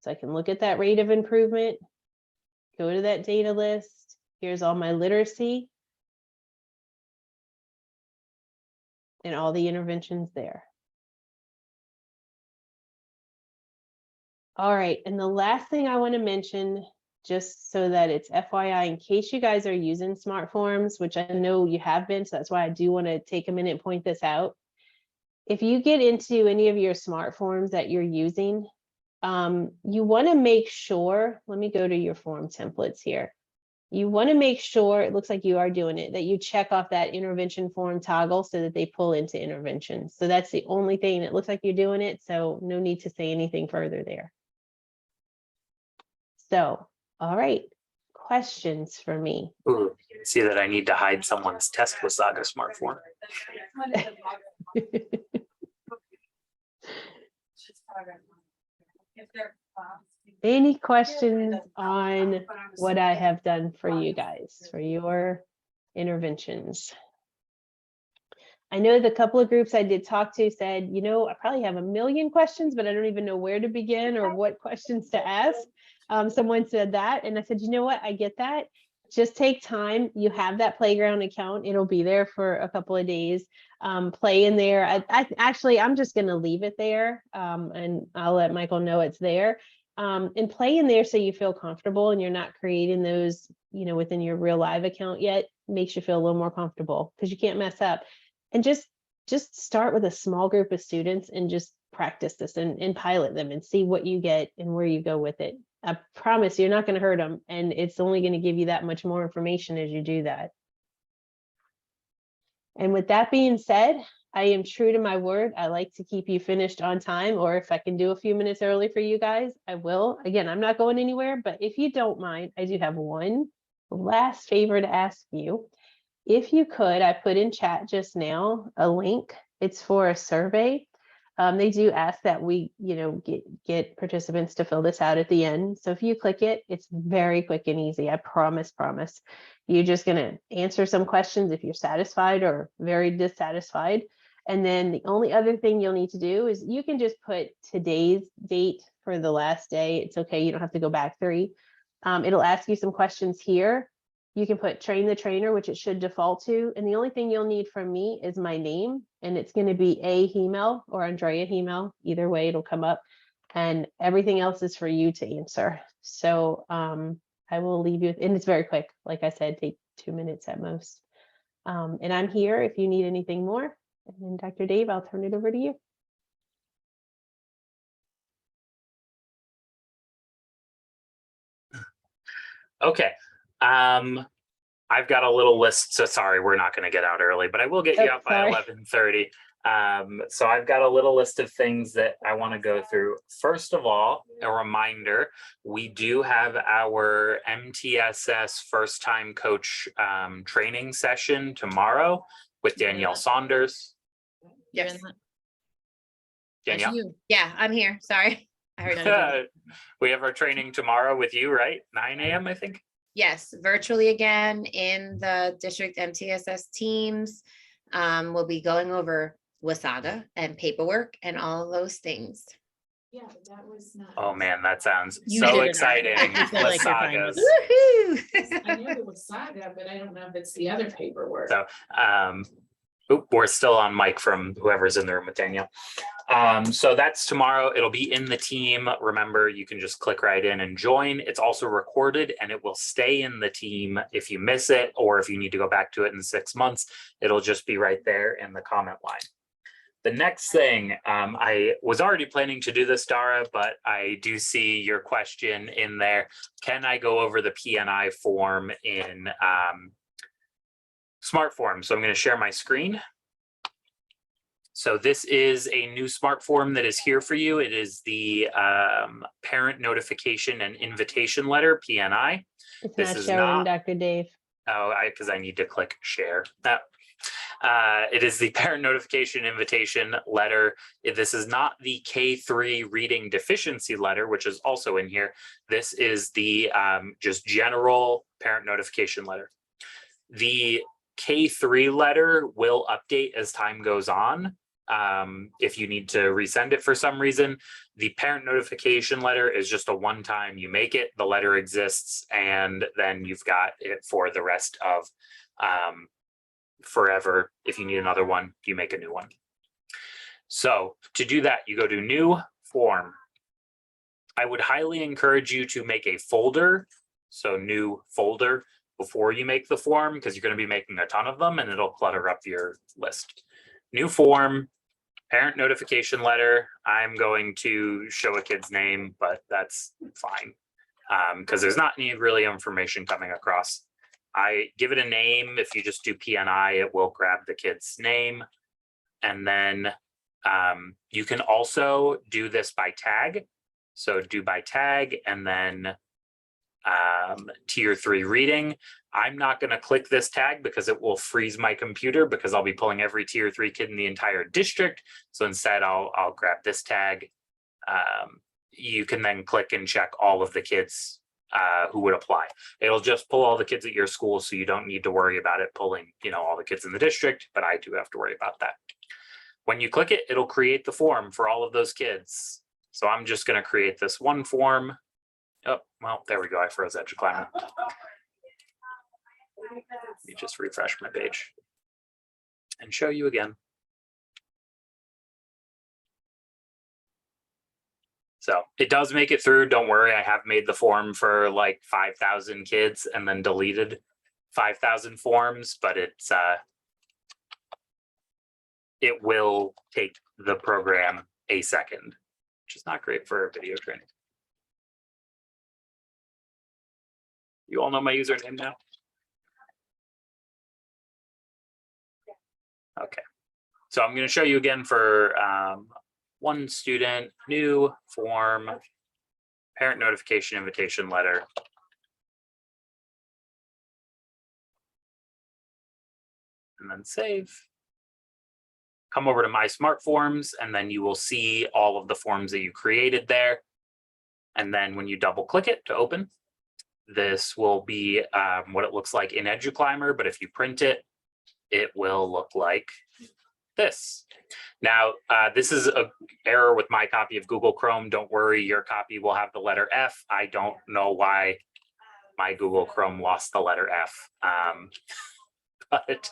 So I can look at that rate of improvement, go to that data list. Here's all my literacy and all the interventions there. All right, and the last thing I want to mention, just so that it's FYI, in case you guys are using smart forms, which I know you have been, so that's why I do want to take a minute and point this out. If you get into any of your smart forms that you're using, you want to make sure, let me go to your form templates here. You want to make sure, it looks like you are doing it, that you check off that intervention form toggle so that they pull into intervention. So that's the only thing. It looks like you're doing it, so no need to say anything further there. So, all right, questions for me? Ooh, see that I need to hide someone's test with Saga Smart Form. Any questions on what I have done for you guys, for your interventions? I know the couple of groups I did talk to said, you know, I probably have a million questions, but I don't even know where to begin or what questions to ask. Someone said that, and I said, you know what, I get that. Just take time. You have that playground account. It'll be there for a couple of days. Play in there. I'm just going to leave it there, and I'll let Michael know it's there. And play in there so you feel comfortable and you're not creating those, you know, within your real live account yet. Makes you feel a little more comfortable because you can't mess up. And just start with a small group of students and just practice this and pilot them and see what you get and where you go with it. I promise you're not going to hurt them, and it's only going to give you that much more information as you do that. And with that being said, I am true to my word. I like to keep you finished on time, or if I can do a few minutes early for you guys, I will. Again, I'm not going anywhere, but if you don't mind, I do have one last favor to ask you. If you could, I put in chat just now a link. It's for a survey. They do ask that we, you know, get participants to fill this out at the end. So if you click it, it's very quick and easy. I promise. You're just going to answer some questions if you're satisfied or very dissatisfied. And then the only other thing you'll need to do is you can just put today's date for the last day. It's okay. You don't have to go back 3. It'll ask you some questions here. You can put train the trainer, which it should default to. And the only thing you'll need from me is my name. And it's going to be A. Hemel or Andrea Hemel. Either way, it'll come up. And everything else is for you to answer. So I will leave you, and it's very quick. Like I said, take 2 minutes at most. And I'm here if you need anything more. And then Dr. Dave, I'll turn it over to you. Okay. I've got a little list. So sorry, we're not going to get out early, but I will get you out by 11:30. So I've got a little list of things that I want to go through. First of all, a reminder, we do have our MTSS first time coach training session tomorrow with Danielle Saunders. Yes. Danielle? Yeah, I'm here. Sorry. I heard we have our training tomorrow with you, right? 9 a.m. I think. Yes, virtually again in the district MTSS teams. We'll be going over WSAGA and paperwork and all of those things. Yeah, but that was not. Oh man, that sounds You so did it, exciting. I feel like you're fine with Lasagos. it. I knew there was saga, but I don't know if it's the other paperwork. So, we're still on mic from whoever's in the room with Danielle. So that's tomorrow. It'll be in the team. Remember, you can just click right in and join. It's also recorded and it will stay in the team if you miss it, or if you need to go back to it in 6 months, it'll just be right there in the comment line. The next thing, I was already planning to do this, Dara, but I do see your question in there. Can I go over the P&I form in Smart Form? So I'm going to share my screen. So this is a new Smart Form that is here for you. It is the Parent Notification and Invitation Letter, P&I. It's This not is showing, not- Dr. Dave. Oh, because I need to click share. It is the Parent Notification Invitation Letter. This is not the K3 Reading Deficiency Letter, which is also in here. This is the just general Parent Notification Letter. The K3 letter will update as time goes on. If you need to resend it for some reason, the Parent Notification Letter is just a one-time. You make it, the letter exists, and then you've got it for the rest of forever. If you need another one, you make a new one. So to do that, you go to New Form. I would highly encourage you to make a folder. So New Folder before you make the form, because you're going to be making a ton of them and it'll clutter up your list. New form, Parent Notification Letter. I'm going to show a kid's name, but that's fine because there's not any really information coming across. I give it a name. If you just do P&I, it will grab the kid's name. And then you can also do this by tag. So do by tag and then tier 3 reading. I'm not going to click this tag because it will freeze my computer because I'll be pulling every tier 3 kid in the entire district. So instead I'll grab this tag. You can then click and check all of the kids who would apply. It'll just pull all the kids at your school, so you don't need to worry about it pulling, all the kids in the district, but I do have to worry about that. When you click it, it'll create the form for all of those kids. So I'm just going to create this one form. Oh, well, there we go. I froze eduClimber. Let me just refresh my page and show you again. So it does make it through. Don't worry. I have made the form for like 5,000 kids and then deleted 5,000 forms, but it will take the program a second, which is not great for a video training. You all know my username now? Okay. So I'm going to show you again for one student, new form, Parent Notification Invitation Letter. And then save. Come over to My Smart Forms, and then you will see all of the forms that you created there. And then when you double click it to open, this will be what it looks like in eduClimber, but if you print it, it will look like this. Now, this is an error with my copy of Google Chrome. Don't worry, your copy will have the letter F. I don't know why my Google Chrome lost the letter F. But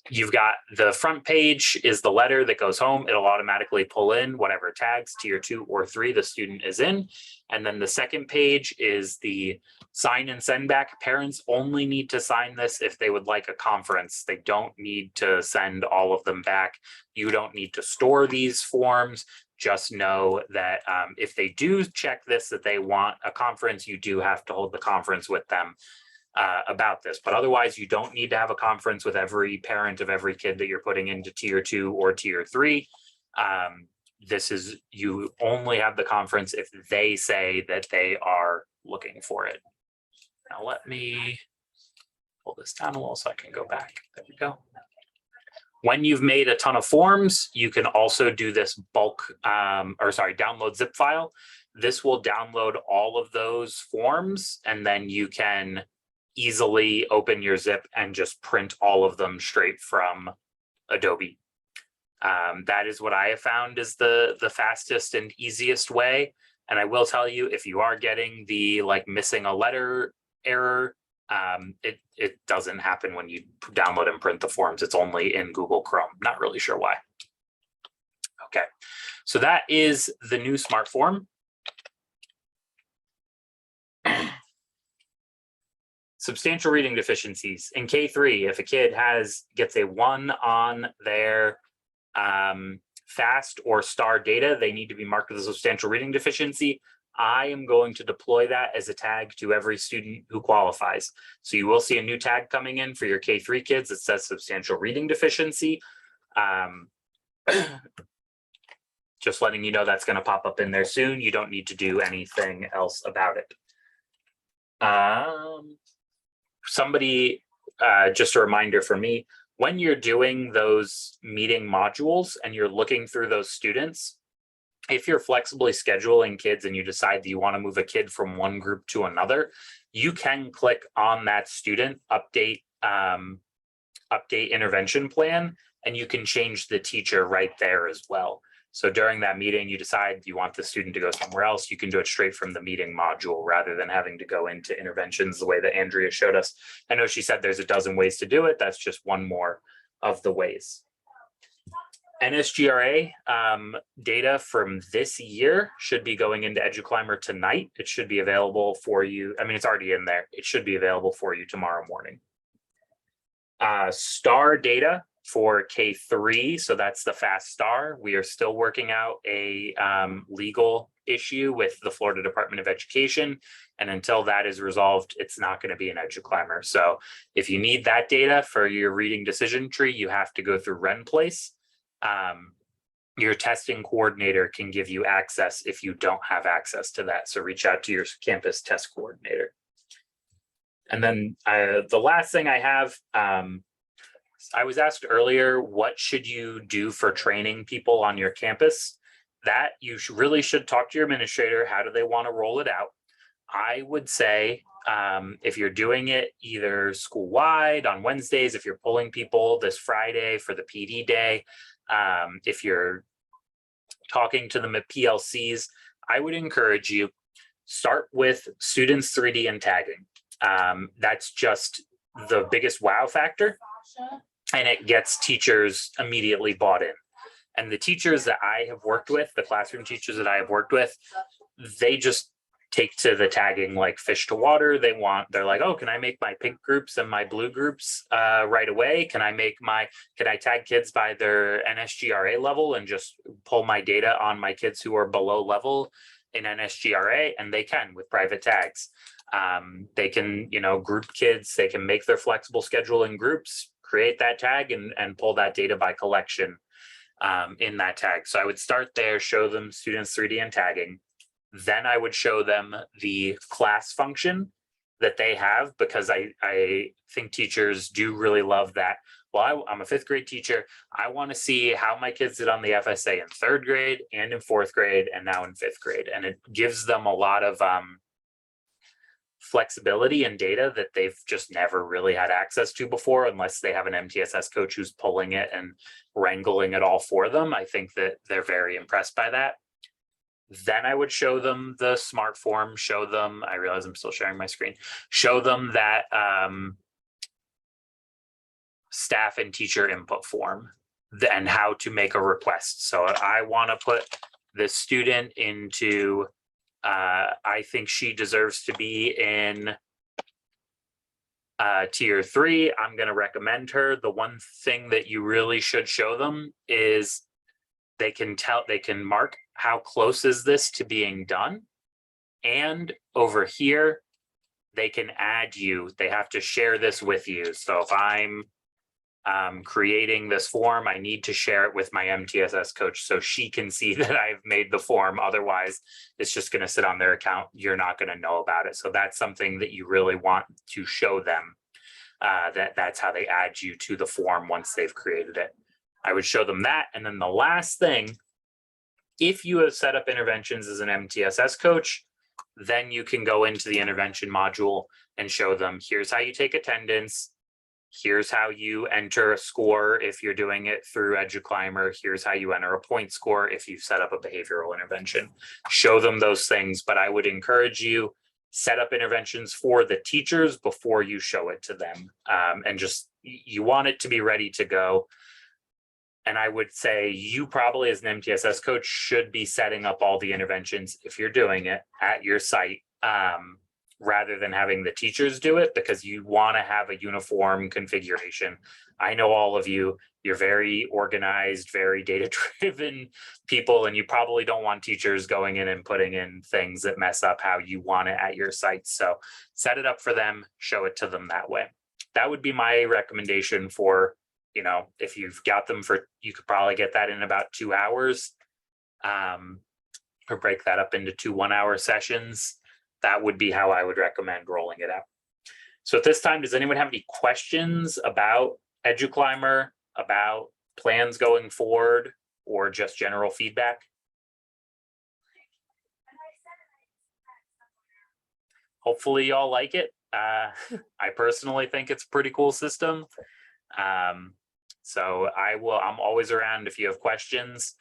you've got the front page is the letter that goes home. It'll automatically pull in whatever tags, tier 2 or 3 the student is in. And then the second page is the sign and send back. Parents only need to sign this if they would like a conference. They don't need to send all of them back. You don't need to store these forms. Just know that if they do check this, that they want a conference, you do have to hold the conference with them about this. But otherwise, you don't need to have a conference with every parent of every kid that you're putting into tier 2 or tier 3. This is, you only have the conference if they say that they are looking for it. Now let me pull this down a little so I can go back. There we go. When you've made a ton of forms, you can also do this bulk, download zip file. This will download all of those forms, and then you can easily open your zip and just print all of them straight from Adobe. That is what I have found is the fastest and easiest way. And I will tell you, if you are getting the like missing a letter error, it doesn't happen when you download and print the forms. It's only in Google Chrome. Not really sure why. Okay, so that is the new smart form. Substantial reading deficiencies in K3. If a kid gets a 1 on their FAST or STAR data, they need to be marked with a substantial reading deficiency. I am going to deploy that as a tag to every student who qualifies. So you will see a new tag coming in for your K3 kids that says substantial reading deficiency. Just letting you know that's going to pop up in there soon. You don't need to do anything else about it. Somebody, just a reminder for me, when you're doing those meeting modules and you're looking through those students, if you're flexibly scheduling kids and you decide that you want to move a kid from one group to another, you can click on that student update intervention plan, and you can change the teacher right there as well. So during that meeting, you decide you want the student to go somewhere else, you can do it straight from the meeting module rather than having to go into interventions the way that Andrea showed us. I know she said there's a dozen ways to do it. That's just one more of the ways. NSGRA data from this year should be going into eduClimber tonight. It should be available for you. I mean, it's already in there. It should be available for you tomorrow morning. STAR data for K3, so that's the FAST STAR. We are still working out a legal issue with the Florida Department of Education, and until that is resolved, it's not going to be an eduClimber. So if you need that data for your reading decision tree, you have to go through RenPlace. Your testing coordinator can give you access if you don't have access to that. So reach out to your campus test coordinator. And then the last thing I have, I was asked earlier, what should you do for training people on your campus? That you really should talk to your administrator. How do they want to roll it out? I would say if you're doing it either school-wide on Wednesdays, if you're pulling people this Friday for the PD day, if you're talking to them at PLCs, I would encourage you, start with students 3D and tagging. That's just the biggest wow factor, and it gets teachers immediately bought in. And the teachers that I have worked with, the classroom teachers that I have worked with, they just take to the tagging like fish to water. They're like, oh, can I make my pink groups and my blue groups right away? Can I tag kids by their NSGRA level and just pull my data on my kids who are below level in NSGRA? And they can with private tags. They can, group kids, they can make their flexible schedule in groups, create that tag and pull that data by collection in that tag. So I would start there, show them students 3D and tagging. Then I would show them the class function that they have, because I think teachers do really love that. Well, I'm a 5th grade teacher. I want to see how my kids did on the FSA in 3rd grade and in 4th grade and now in 5th grade. And it gives them a lot of flexibility and data that they've just never really had access to before, unless they have an MTSS coach who's pulling it and wrangling it all for them. I think that they're very impressed by that. Then I would show them the smart form, show them, I realize I'm still sharing my screen, show them that staff and teacher input form and how to make a request. So I want to put the student into, I think she deserves to be in tier 3. I'm going to recommend her. The one thing that you really should show them is they can mark how close is this to being done. And over here, they can add you. They have to share this with you. So if I'm creating this form, I need to share it with my MTSS coach so she can see that I've made the form. Otherwise, it's just going to sit on their account. You're not going to know about it. So that's something that you really want to show them, that's how they add you to the form once they've created it. I would show them that. And then the last thing, if you have set up interventions as an MTSS coach, then you can go into the intervention module and show them, here's how you take attendance. Here's how you enter a score if you're doing it through eduClimber. Here's how you enter a point score if you've set up a behavioral intervention. Show them those things, but I would encourage you, set up interventions for the teachers before you show it to them. And just, you want it to be ready to go. And I would say you probably, as an MTSS coach, should be setting up all the interventions if you're doing it at your site, rather than having the teachers do it, because you want to have a uniform configuration. I know all of you, you're very organized, very data-driven people, and you probably don't want teachers going in and putting in things that mess up how you want it at your site. So set it up for them, show it to them that way. That would be my recommendation for, you know, if you've got them for, you could probably get that in about 2 hours, or break that up into 2 1-hour sessions. That would be how I would recommend rolling it out. So at this time, does anyone have any questions about eduClimber, about plans going forward, or just general feedback? Hopefully y'all like it. I personally think it's a pretty cool system. So I'm always around if you have questions.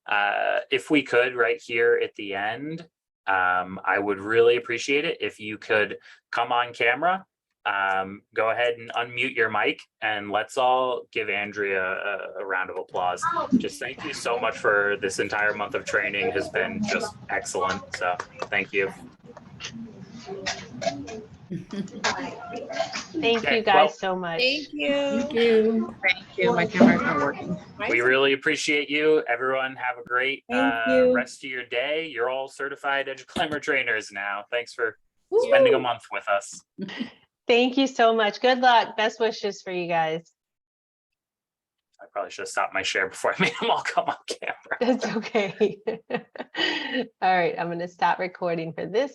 If we could, right here at the end, I would really appreciate it if you could come on camera, go ahead and unmute your mic, and let's all give Andrea a round of applause. Just thank you so much for this entire month of training, has been just excellent. So thank you. Thank Okay, you guys well, so much. Thank you. Thank you. Thank you. My camera's not working. We really appreciate you. Everyone have a great rest of your day. You're all certified eduClimber trainers now. Thanks for spending a month with us. Thank you so much. Good luck. Best wishes for you guys. I probably should have stopped my share before I made them all come on camera. That's okay. All right, I'm going to stop recording for this.